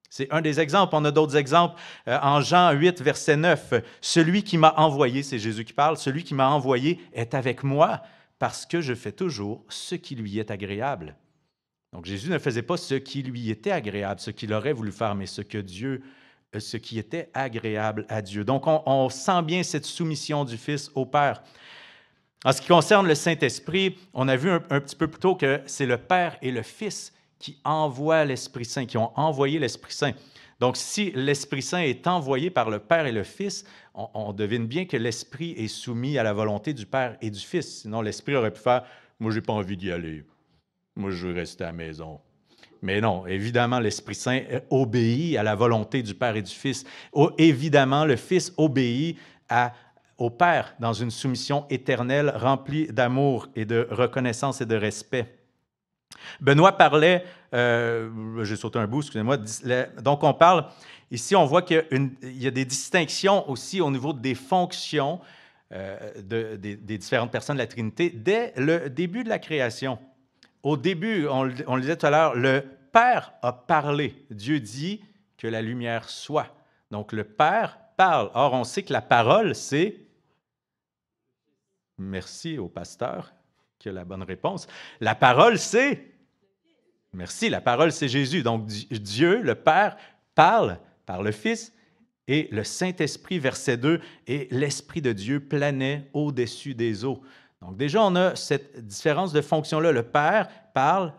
C'est un des exemples. On a d'autres exemples. En Jean 8, verset 9, « Celui qui m'a envoyé, c'est Jésus qui parle, celui qui m'a envoyé est avec moi, parce que je fais toujours ce qui lui est agréable. » Donc, Jésus ne faisait pas ce qui lui était agréable, ce qu'il aurait voulu faire, mais ce qui était agréable à Dieu. Donc, on sent bien cette soumission du Fils au Père. En ce qui concerne le Saint-Esprit, on a vu un petit peu plus tôt que c'est le Père et le Fils qui envoient l'Esprit Saint, qui ont envoyé l'Esprit Saint. Donc, si l'Esprit Saint est envoyé par le Père et le Fils, on devine bien que l'Esprit est soumis à la volonté du Père et du Fils. Sinon, l'Esprit aurait pu faire « Moi, je n'ai pas envie d'y aller. Moi, je veux rester à la maison. » Mais non, évidemment, l'Esprit Saint obéit à la volonté du Père et du Fils. Évidemment, le Fils obéit au Père dans une soumission éternelle remplie d'amour et de reconnaissance et de respect. Benoît parlait, j'ai sauté un bout, excusez-moi, donc on parle, ici on voit qu'il y a des distinctions aussi au niveau des fonctions des différentes personnes de la Trinité dès le début de la création. Au début, on le disait tout à l'heure, le Père a parlé. Dieu dit que la lumière soit. Donc le Père parle. Or, on sait que la parole, c'est... Merci au pasteur qui a la bonne réponse. La parole, c'est... Merci, la parole, c'est Jésus. Donc, Dieu, le Père, parle par le Fils et le Saint-Esprit, verset 2, et l'Esprit de Dieu planait au-dessus des eaux. Donc, déjà, on a cette différence de fonction-là. Le Père parle,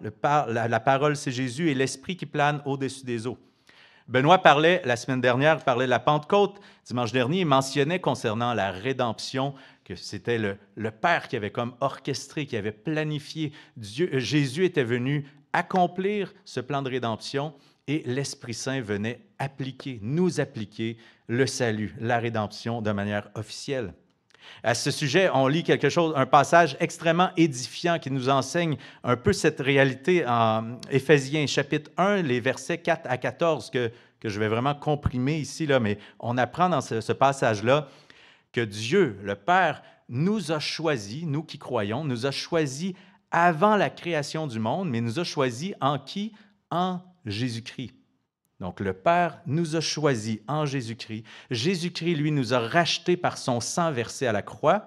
la parole, c'est Jésus, et l'Esprit qui plane au-dessus des eaux. Benoît parlait, la semaine dernière, parlait de la Pentecôte. Dimanche dernier, il mentionnait concernant la rédemption que c'était le Père qui avait comme orchestré, qui avait planifié. Jésus était venu accomplir ce plan de rédemption et l'Esprit Saint venait nous appliquer le salut, la rédemption de manière officielle. À ce sujet, on lit quelque chose, un passage extrêmement édifiant qui nous enseigne un peu cette réalité en Éphésiens chapitre 1, les versets 4 à 14, que je vais vraiment comprimer ici, là, mais on apprend dans ce passage-là que Dieu, le Père, nous a choisis, nous qui croyons, nous a choisis avant la création du monde, mais nous a choisis en qui? En Jésus-Christ. Donc, le Père nous a choisis en Jésus-Christ. Jésus-Christ, lui, nous a rachetés par son sang versé à la croix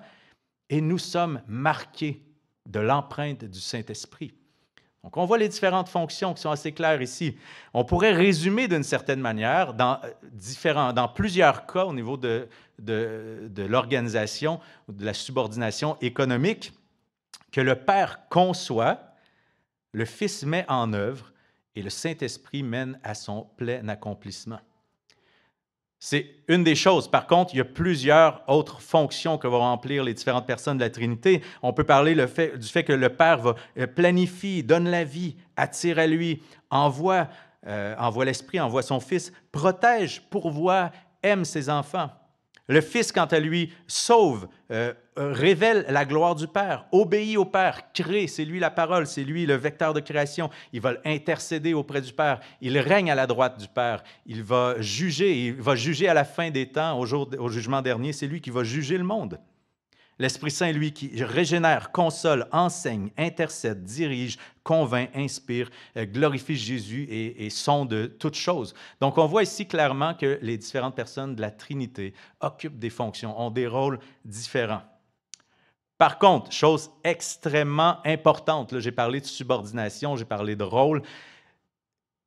et nous sommes marqués de l'empreinte du Saint-Esprit. Donc, on voit les différentes fonctions qui sont assez claires ici. On pourrait résumer d'une certaine manière, dans plusieurs cas au niveau de l'organisation ou de la subordination économique, que le Père conçoit, le Fils met en œuvre et le Saint-Esprit mène à son plein accomplissement. C'est une des choses. Par contre, il y a plusieurs autres fonctions que vont remplir les différentes personnes de la Trinité. On peut parler du fait que le Père planifie, donne la vie, attire à lui, envoie l'Esprit, envoie son Fils, protège, pourvoit, aime ses enfants. Le Fils, quant à lui, sauve, révèle la gloire du Père, obéit au Père, crée, c'est lui la parole, c'est lui le vecteur de création. Il va intercéder auprès du Père, il règne à la droite du Père, il va juger à la fin des temps, au jugement dernier, c'est lui qui va juger le monde. L'Esprit Saint, lui, qui régénère, console, enseigne, intercède, dirige, convainc, inspire, glorifie Jésus et sonde toutes choses. Donc, on voit ici clairement que les différentes personnes de la Trinité occupent des fonctions, ont des rôles différents. Par contre, chose extrêmement importante, là, j'ai parlé de subordination, j'ai parlé de rôle,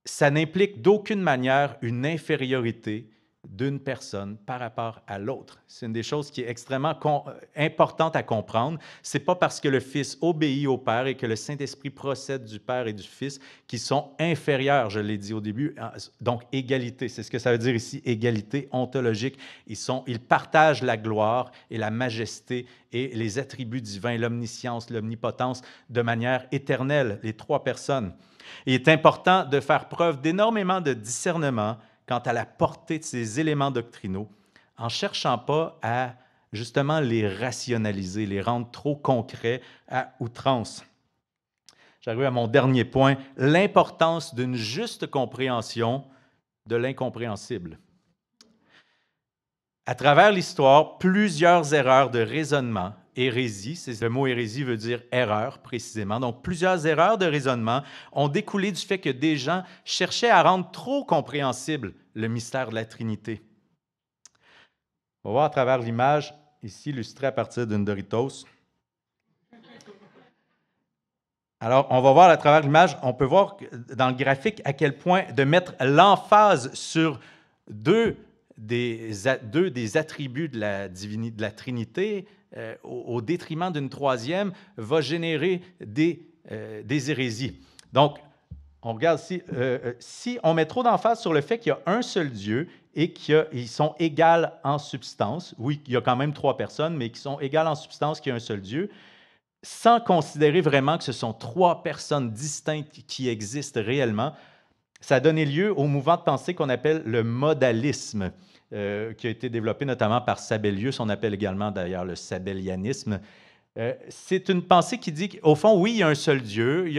ça n'implique d'aucune manière une infériorité d'une personne par rapport à l'autre. C'est une des choses qui est extrêmement importante à comprendre. Ce n'est pas parce que le Fils obéit au Père et que le Saint-Esprit procède du Père et du Fils qu'ils sont inférieurs, je l'ai dit au début. Donc, égalité, c'est ce que ça veut dire ici, égalité ontologique. Ils partagent la gloire et la majesté et les attributs divins, l'omniscience, l'omnipotence, de manière éternelle, les trois personnes. Il est important de faire preuve d'énormément de discernement quant à la portée de ces éléments doctrinaux, en ne cherchant pas à justement les rationaliser, les rendre trop concrets à outrance. J'arrive à mon dernier point, l'importance d'une juste compréhension de l'incompréhensible. À travers l'histoire, plusieurs erreurs de raisonnement, hérésie, le mot hérésie veut dire erreur précisément, donc plusieurs erreurs de raisonnement ont découlé du fait que des gens cherchaient à rendre trop compréhensible le mystère de la Trinité. On va voir à travers l'image, ici illustrée à partir d'une Doritos. Alors, on va voir à travers l'image, on peut voir dans le graphique à quel point de mettre l'emphase sur deux des attributs de la Trinité au détriment d'une troisième va générer des hérésies. Donc, on regarde ici, si on met trop d'emphase sur le fait qu'il y a un seul Dieu et qu'ils sont égales en substance, oui, il y a quand même trois personnes, mais qui sont égales en substance, qu'il y a un seul Dieu, sans considérer vraiment que ce sont trois personnes distinctes qui existent réellement, ça a donné lieu au mouvement de pensée qu'on appelle le modalisme, qui a été développé notamment par Sabellius, on appelle également d'ailleurs le sabellianisme. C'est une pensée qui dit qu'au fond, oui, il y a un seul Dieu,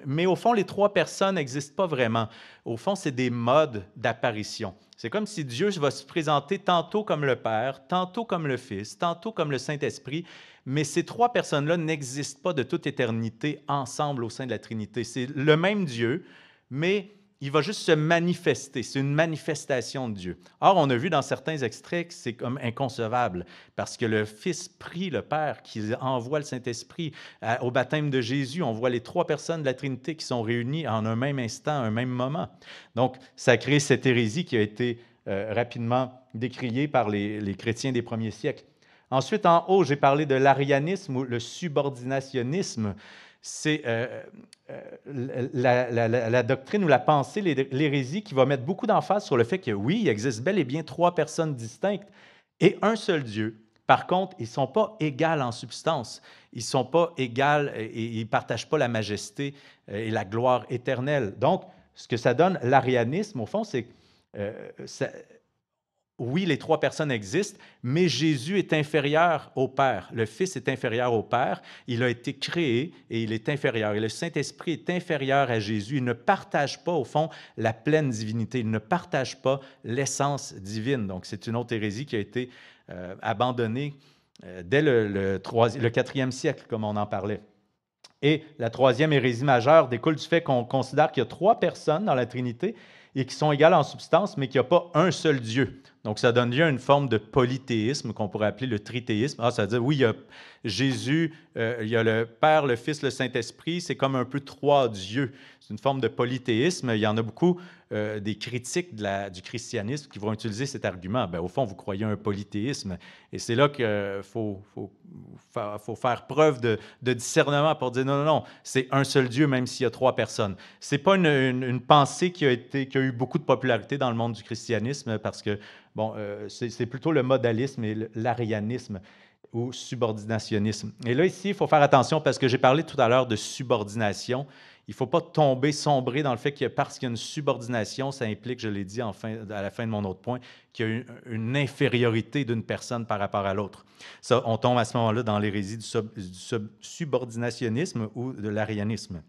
mais au fond, les trois personnes n'existent pas vraiment. Au fond, c'est des modes d'apparition. C'est comme si Dieu va se présenter tantôt comme le Père, tantôt comme le Fils, tantôt comme le Saint-Esprit, mais ces trois personnes-là n'existent pas de toute éternité ensemble au sein de la Trinité. C'est le même Dieu, mais il va juste se manifester. C'est une manifestation de Dieu. Or, on a vu dans certains extraits que c'est comme inconcevable, parce que le Fils prie le Père, qui envoie le Saint-Esprit. Au baptême de Jésus, on voit les trois personnes de la Trinité qui sont réunies en un même instant, à un même moment. Donc, ça crée cette hérésie qui a été rapidement décriée par les chrétiens des premiers siècles. Ensuite, en haut, j'ai parlé de l'arianisme ou le subordinationnisme. C'est la doctrine ou la pensée, l'hérésie, qui va mettre beaucoup d'emphase sur le fait que oui, il existe bel et bien trois personnes distinctes et un seul Dieu. Par contre, ils ne sont pas égales en substance. Ils ne sont pas égales et ils ne partagent pas la majesté et la gloire éternelle. Donc, ce que ça donne, l'arianisme, au fond, c'est que oui, les trois personnes existent, mais Jésus est inférieur au Père. Le Fils est inférieur au Père. Il a été créé et il est inférieur. Et le Saint-Esprit est inférieur à Jésus. Il ne partage pas, au fond, la pleine divinité. Il ne partage pas l'essence divine. Donc, c'est une autre hérésie qui a été abandonnée dès le 4e siècle, comme on en parlait. Et la troisième hérésie majeure découle du fait qu'on considère qu'il y a trois personnes dans la Trinité et qui sont égales en substance, mais qu'il n'y a pas un seul Dieu. Donc, ça donne lieu à une forme de polythéisme qu'on pourrait appeler le trithéisme. Ça veut dire, oui, il y a Jésus, il y a le Père, le Fils, le Saint-Esprit, c'est comme un peu trois dieux. C'est une forme de polythéisme. Il y en a beaucoup des critiques du christianisme qui vont utiliser cet argument. Bien, au fond, vous croyez un polythéisme. Et c'est là qu'il faut faire preuve de discernement pour dire non, non, non, c'est un seul Dieu, même s'il y a trois personnes. Ce n'est pas une pensée qui a eu beaucoup de popularité dans le monde du christianisme parce que, bon, c'est plutôt le modalisme et l'arianisme ou subordinationnisme. Et là, ici, il faut faire attention parce que j'ai parlé tout à l'heure de subordination. Il ne faut pas sombrer dans le fait que parce qu'il y a une subordination, ça implique, je l'ai dit à la fin de mon autre point, qu'il y a une infériorité d'une personne par rapport à l'autre. Ça, on tombe à ce moment-là dans l'hérésie du subordinationnisme ou de l'arianisme.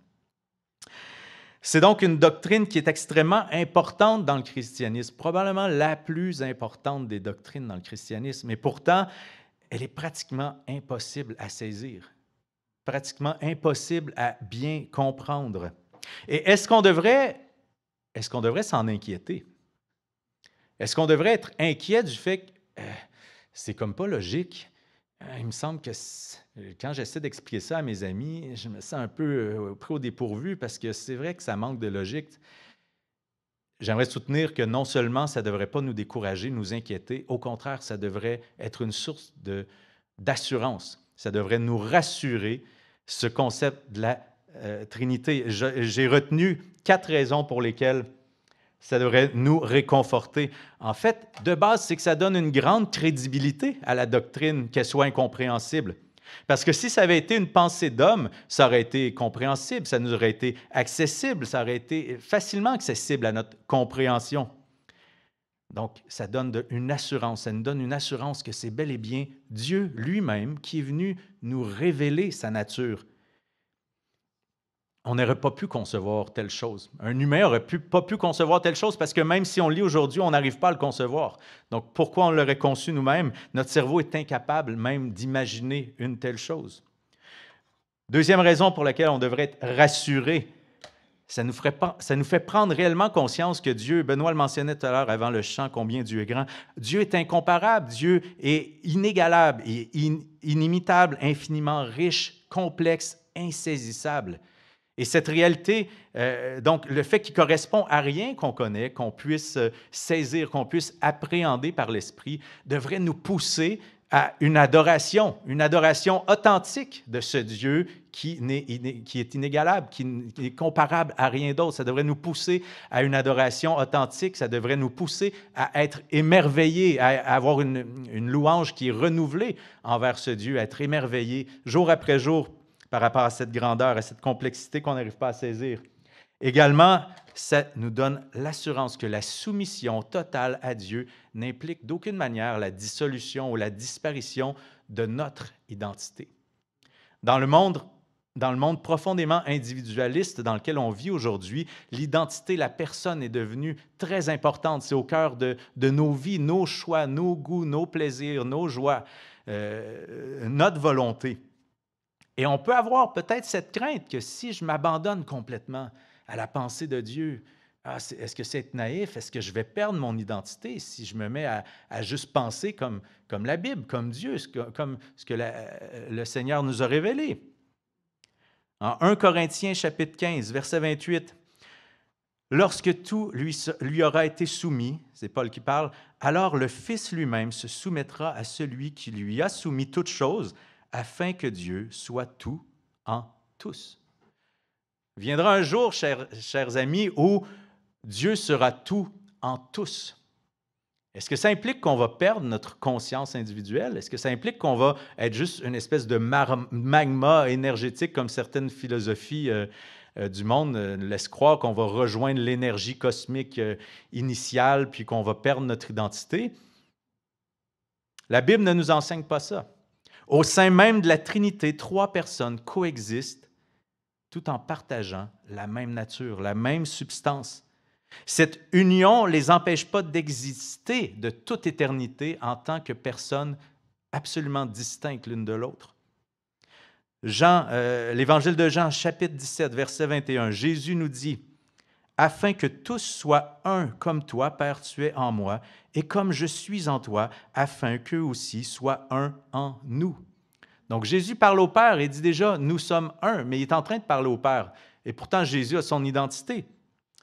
C'est donc une doctrine qui est extrêmement importante dans le christianisme, probablement la plus importante des doctrines dans le christianisme, et pourtant, elle est pratiquement impossible à saisir, pratiquement impossible à bien comprendre. Et est-ce qu'on devrait s'en inquiéter? Est-ce qu'on devrait être inquiet du fait que c'est comme pas logique? Il me semble que quand j'essaie d'expliquer ça à mes amis, je me sens un peu pris au dépourvu parce que c'est vrai que ça manque de logique. j'aimerais soutenir que non seulement ça ne devrait pas nous décourager, nous inquiéter, au contraire, ça devrait être une source d'assurance. Ça devrait nous rassurer, ce concept de la Trinité. J'ai retenu 4 raisons pour lesquelles ça devrait nous réconforter. En fait, de base, c'est que ça donne une grande crédibilité à la doctrine, qu'elle soit incompréhensible. Parce que si ça avait été une pensée d'homme, ça aurait été compréhensible, ça nous aurait été accessible, ça aurait été facilement accessible à notre compréhension. Donc, ça donne une assurance, ça nous donne une assurance que c'est bel et bien Dieu lui-même qui est venu nous révéler sa nature. On n'aurait pas pu concevoir telle chose. Un humain n'aurait pas pu concevoir telle chose parce que même si on le lit aujourd'hui, on n'arrive pas à le concevoir. Donc, pourquoi on l'aurait conçu nous-mêmes? Notre cerveau est incapable même d'imaginer une telle chose. Deuxième raison pour laquelle on devrait être rassuré, ça nous fait prendre réellement conscience que Dieu, Benoît le mentionnait tout à l'heure avant le chant, combien Dieu est grand. Dieu est incomparable, Dieu est inégalable, inimitable, infiniment riche, complexe, insaisissable. Et cette réalité, donc le fait qu'il ne correspond à rien qu'on connaît, qu'on puisse saisir, qu'on puisse appréhender par l'esprit, devrait nous pousser à une adoration authentique de ce Dieu qui est inégalable, qui n'est comparable à rien d'autre. Ça devrait nous pousser à une adoration authentique, ça devrait nous pousser à être émerveillés, à avoir une louange qui est renouvelée envers ce Dieu, à être émerveillés jour après jour par rapport à cette grandeur, à cette complexité qu'on n'arrive pas à saisir. Également, ça nous donne l'assurance que la soumission totale à Dieu n'implique d'aucune manière la dissolution ou la disparition de notre identité. Dans le monde profondément individualiste dans lequel on vit aujourd'hui, l'identité, la personne est devenue très importante. C'est au cœur de nos vies, nos choix, nos goûts, nos plaisirs, nos joies, notre volonté. Et on peut avoir peut-être cette crainte que si je m'abandonne complètement à la pensée de Dieu, est-ce que c'est naïf? Est-ce que je vais perdre mon identité si je me mets à juste penser comme la Bible, comme Dieu, comme ce que le Seigneur nous a révélé? En 1 Corinthiens chapitre 15, verset 28, « Lorsque tout lui aura été soumis, c'est Paul qui parle, alors le Fils lui-même se soumettra à celui qui lui a soumis toutes choses, afin que Dieu soit tout en tous. » Viendra un jour, chers amis, où Dieu sera tout en tous. Est-ce que ça implique qu'on va perdre notre conscience individuelle? Est-ce que ça implique qu'on va être juste une espèce de magma énergétique, comme certaines philosophies du monde laissent croire qu'on va rejoindre l'énergie cosmique initiale, puis qu'on va perdre notre identité? La Bible ne nous enseigne pas ça. Au sein même de la Trinité, 3 personnes coexistent tout en partageant la même nature, la même substance. Cette union ne les empêche pas d'exister de toute éternité en tant que personnes absolument distinctes l'une de l'autre. L'Évangile de Jean, chapitre 17, verset 21, Jésus nous dit « Afin que tous soient un comme toi, Père, tu es en moi, et comme je suis en toi, afin qu'eux aussi soient un en nous. » Donc Jésus parle au Père et dit déjà « Nous sommes un », mais il est en train de parler au Père. Et pourtant, Jésus a son identité,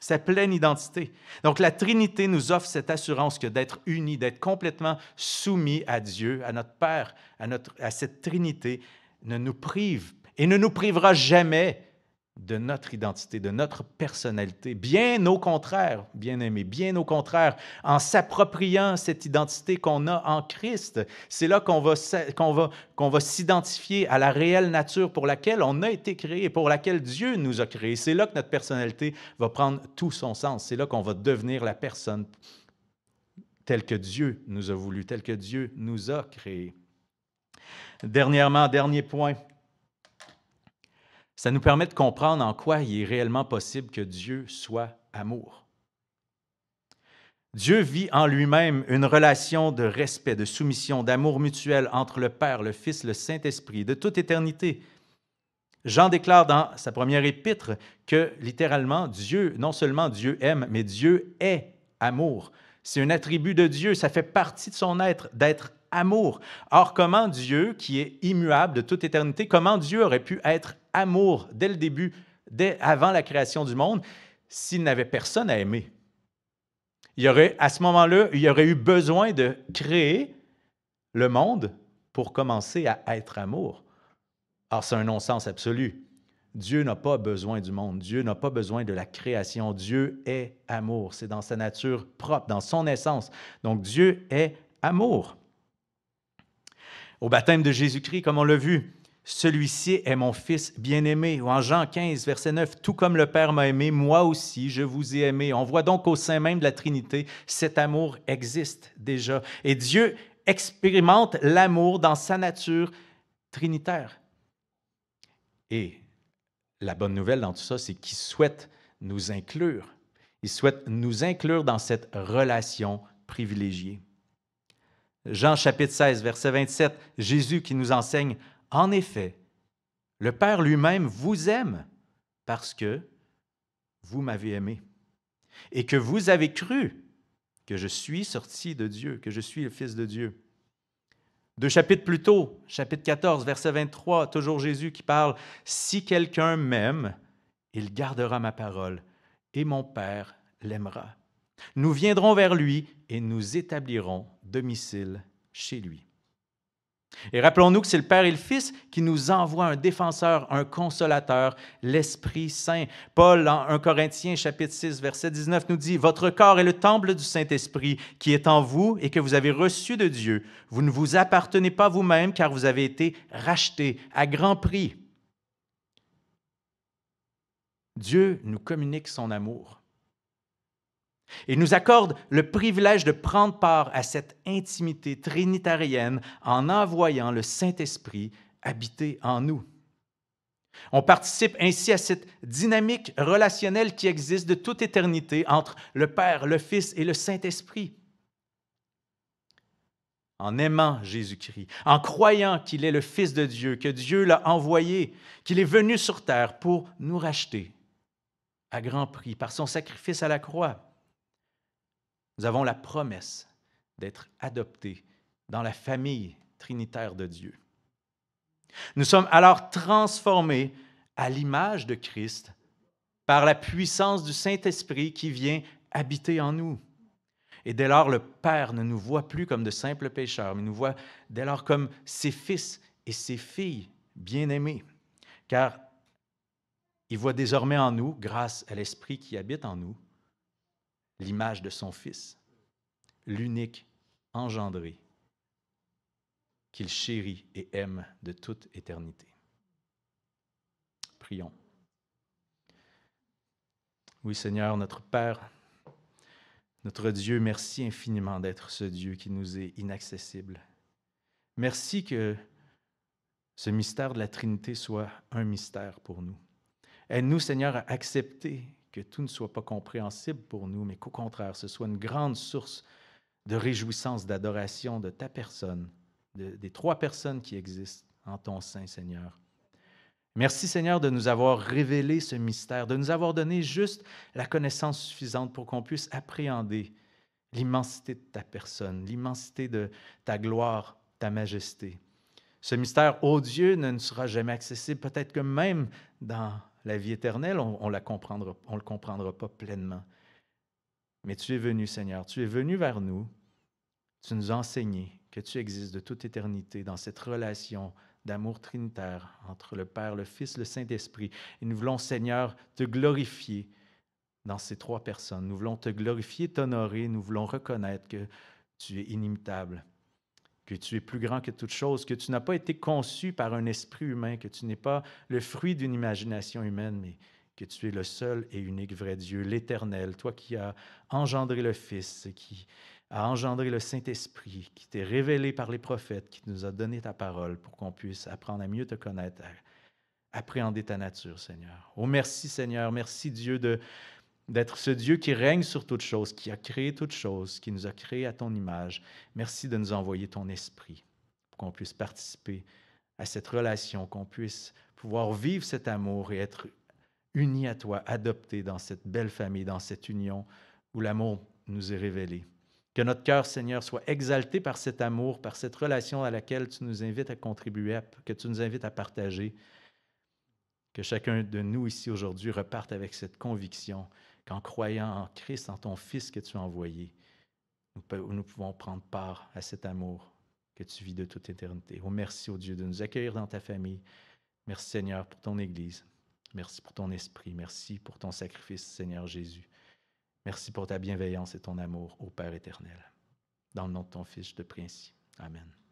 sa pleine identité. Donc la Trinité nous offre cette assurance que d'être unis, d'être complètement soumis à Dieu, à notre Père, à cette Trinité, ne nous prive et ne nous privera jamais de notre identité, de notre personnalité. Bien au contraire, bien-aimés, bien au contraire, en s'appropriant cette identité qu'on a en Christ, c'est là qu'on va s'identifier à la réelle nature pour laquelle on a été créé, pour laquelle Dieu nous a créés. C'est là que notre personnalité va prendre tout son sens. C'est là qu'on va devenir la personne telle que Dieu nous a voulu, telle que Dieu nous a créé. Dernièrement, dernier point, ça nous permet de comprendre en quoi il est réellement possible que Dieu soit amour. Dieu vit en lui-même une relation de respect, de soumission, d'amour mutuel entre le Père, le Fils, le Saint-Esprit, de toute éternité. Jean déclare dans sa première épître que, littéralement, Dieu, non seulement Dieu aime, mais Dieu est amour. C'est un attribut de Dieu, ça fait partie de son être, d'être amour. Or, comment Dieu, qui est immuable de toute éternité, comment Dieu aurait pu être amour dès le début, avant la création du monde, s'il n'avait personne à aimer? À ce moment-là, il y aurait eu besoin de créer le monde pour commencer à être amour. Or, c'est un non-sens absolu. Dieu n'a pas besoin du monde. Dieu n'a pas besoin de la création. Dieu est amour. C'est dans sa nature propre, dans son essence. Donc, Dieu est amour. Au baptême de Jésus-Christ, comme on l'a vu, celui-ci est mon Fils bien-aimé. Ou en Jean 15, verset 9, tout comme le Père m'a aimé, moi aussi, je vous ai aimé. On voit donc au sein même de la Trinité, cet amour existe déjà. Et Dieu expérimente l'amour dans sa nature trinitaire. Et la bonne nouvelle dans tout ça, c'est qu'il souhaite nous inclure. Il souhaite nous inclure dans cette relation privilégiée. Jean chapitre 16, verset 27, Jésus qui nous enseigne, « En effet, le Père lui-même vous aime parce que vous m'avez aimé et que vous avez cru que je suis sorti de Dieu, que je suis le Fils de Dieu. » 2 chapitres plus tôt, chapitre 14, verset 23, toujours Jésus qui parle, « Si quelqu'un m'aime, il gardera ma parole et mon Père l'aimera. Nous viendrons vers lui et nous établirons domicile chez lui. » Et rappelons-nous que c'est le Père et le Fils qui nous envoient un défenseur, un consolateur, l'Esprit Saint. Paul, en 1 Corinthiens, chapitre 6, verset 19, nous dit « Votre corps est le temple du Saint-Esprit qui est en vous et que vous avez reçu de Dieu. Vous ne vous appartenez pas vous-même car vous avez été rachetés à grand prix. » Dieu nous communique son amour. Et nous accorde le privilège de prendre part à cette intimité trinitarienne en envoyant le Saint-Esprit habiter en nous. On participe ainsi à cette dynamique relationnelle qui existe de toute éternité entre le Père, le Fils et le Saint-Esprit. En aimant Jésus-Christ, en croyant qu'il est le Fils de Dieu, que Dieu l'a envoyé, qu'il est venu sur terre pour nous racheter à grand prix par son sacrifice à la croix. Nous avons la promesse d'être adoptés dans la famille trinitaire de Dieu. Nous sommes alors transformés à l'image de Christ par la puissance du Saint-Esprit qui vient habiter en nous. Et dès lors, le Père ne nous voit plus comme de simples pécheurs, mais nous voit dès lors comme ses fils et ses filles bien-aimés, car il voit désormais en nous, grâce à l'Esprit qui habite en nous, l'image de son Fils, l'unique engendré, qu'il chérit et aime de toute éternité. Prions. Oui, Seigneur, notre Père, notre Dieu, merci infiniment d'être ce Dieu qui nous est inaccessible. Merci que ce mystère de la Trinité soit un mystère pour nous. Aide-nous, Seigneur, à accepter que tout ne soit pas compréhensible pour nous, mais qu'au contraire, ce soit une grande source de réjouissance, d'adoration de ta personne, des trois personnes qui existent en ton sein, Seigneur. Merci, Seigneur, de nous avoir révélé ce mystère, de nous avoir donné juste la connaissance suffisante pour qu'on puisse appréhender l'immensité de ta personne, l'immensité de ta gloire, ta majesté. Ce mystère, ô Dieu, ne nous sera jamais accessible. Peut-être que même dans la vie éternelle, on le comprendra pas pleinement. Mais tu es venu, Seigneur, tu es venu vers nous, tu nous as enseigné que tu existes de toute éternité dans cette relation d'amour trinitaire entre le Père, le Fils, le Saint-Esprit. Et nous voulons, Seigneur, te glorifier dans ces trois personnes. Nous voulons te glorifier, t'honorer, nous voulons reconnaître que tu es inimitable, que tu es plus grand que toute chose, que tu n'as pas été conçu par un esprit humain, que tu n'es pas le fruit d'une imagination humaine, mais que tu es le seul et unique vrai Dieu, l'Éternel, toi qui as engendré le Fils, qui a engendré le Saint-Esprit, qui t'est révélé par les prophètes, qui nous a donné ta parole pour qu'on puisse apprendre à mieux te connaître, à appréhender ta nature, Seigneur. Oh, merci, Seigneur. Merci, Dieu, d'être ce Dieu qui règne sur toutes choses, qui a créé toutes choses, qui nous a créés à ton image. Merci de nous envoyer ton Esprit pour qu'on puisse participer à cette relation, qu'on puisse pouvoir vivre cet amour et être unis à toi, adoptés dans cette belle famille, dans cette union où l'amour nous est révélé. Que notre cœur, Seigneur, soit exalté par cet amour, par cette relation à laquelle tu nous invites à contribuer, que tu nous invites à partager. Que chacun de nous ici aujourd'hui reparte avec cette conviction qu'en croyant en Christ, en ton Fils que tu as envoyé, nous pouvons prendre part à cet amour que tu vis de toute éternité. Oh, merci, oh Dieu, de nous accueillir dans ta famille. Merci, Seigneur, pour ton Église. Merci pour ton esprit. Merci pour ton sacrifice, Seigneur Jésus. Merci pour ta bienveillance et ton amour, ô Père éternel. Dans le nom de ton Fils, je te prie ainsi. Amen.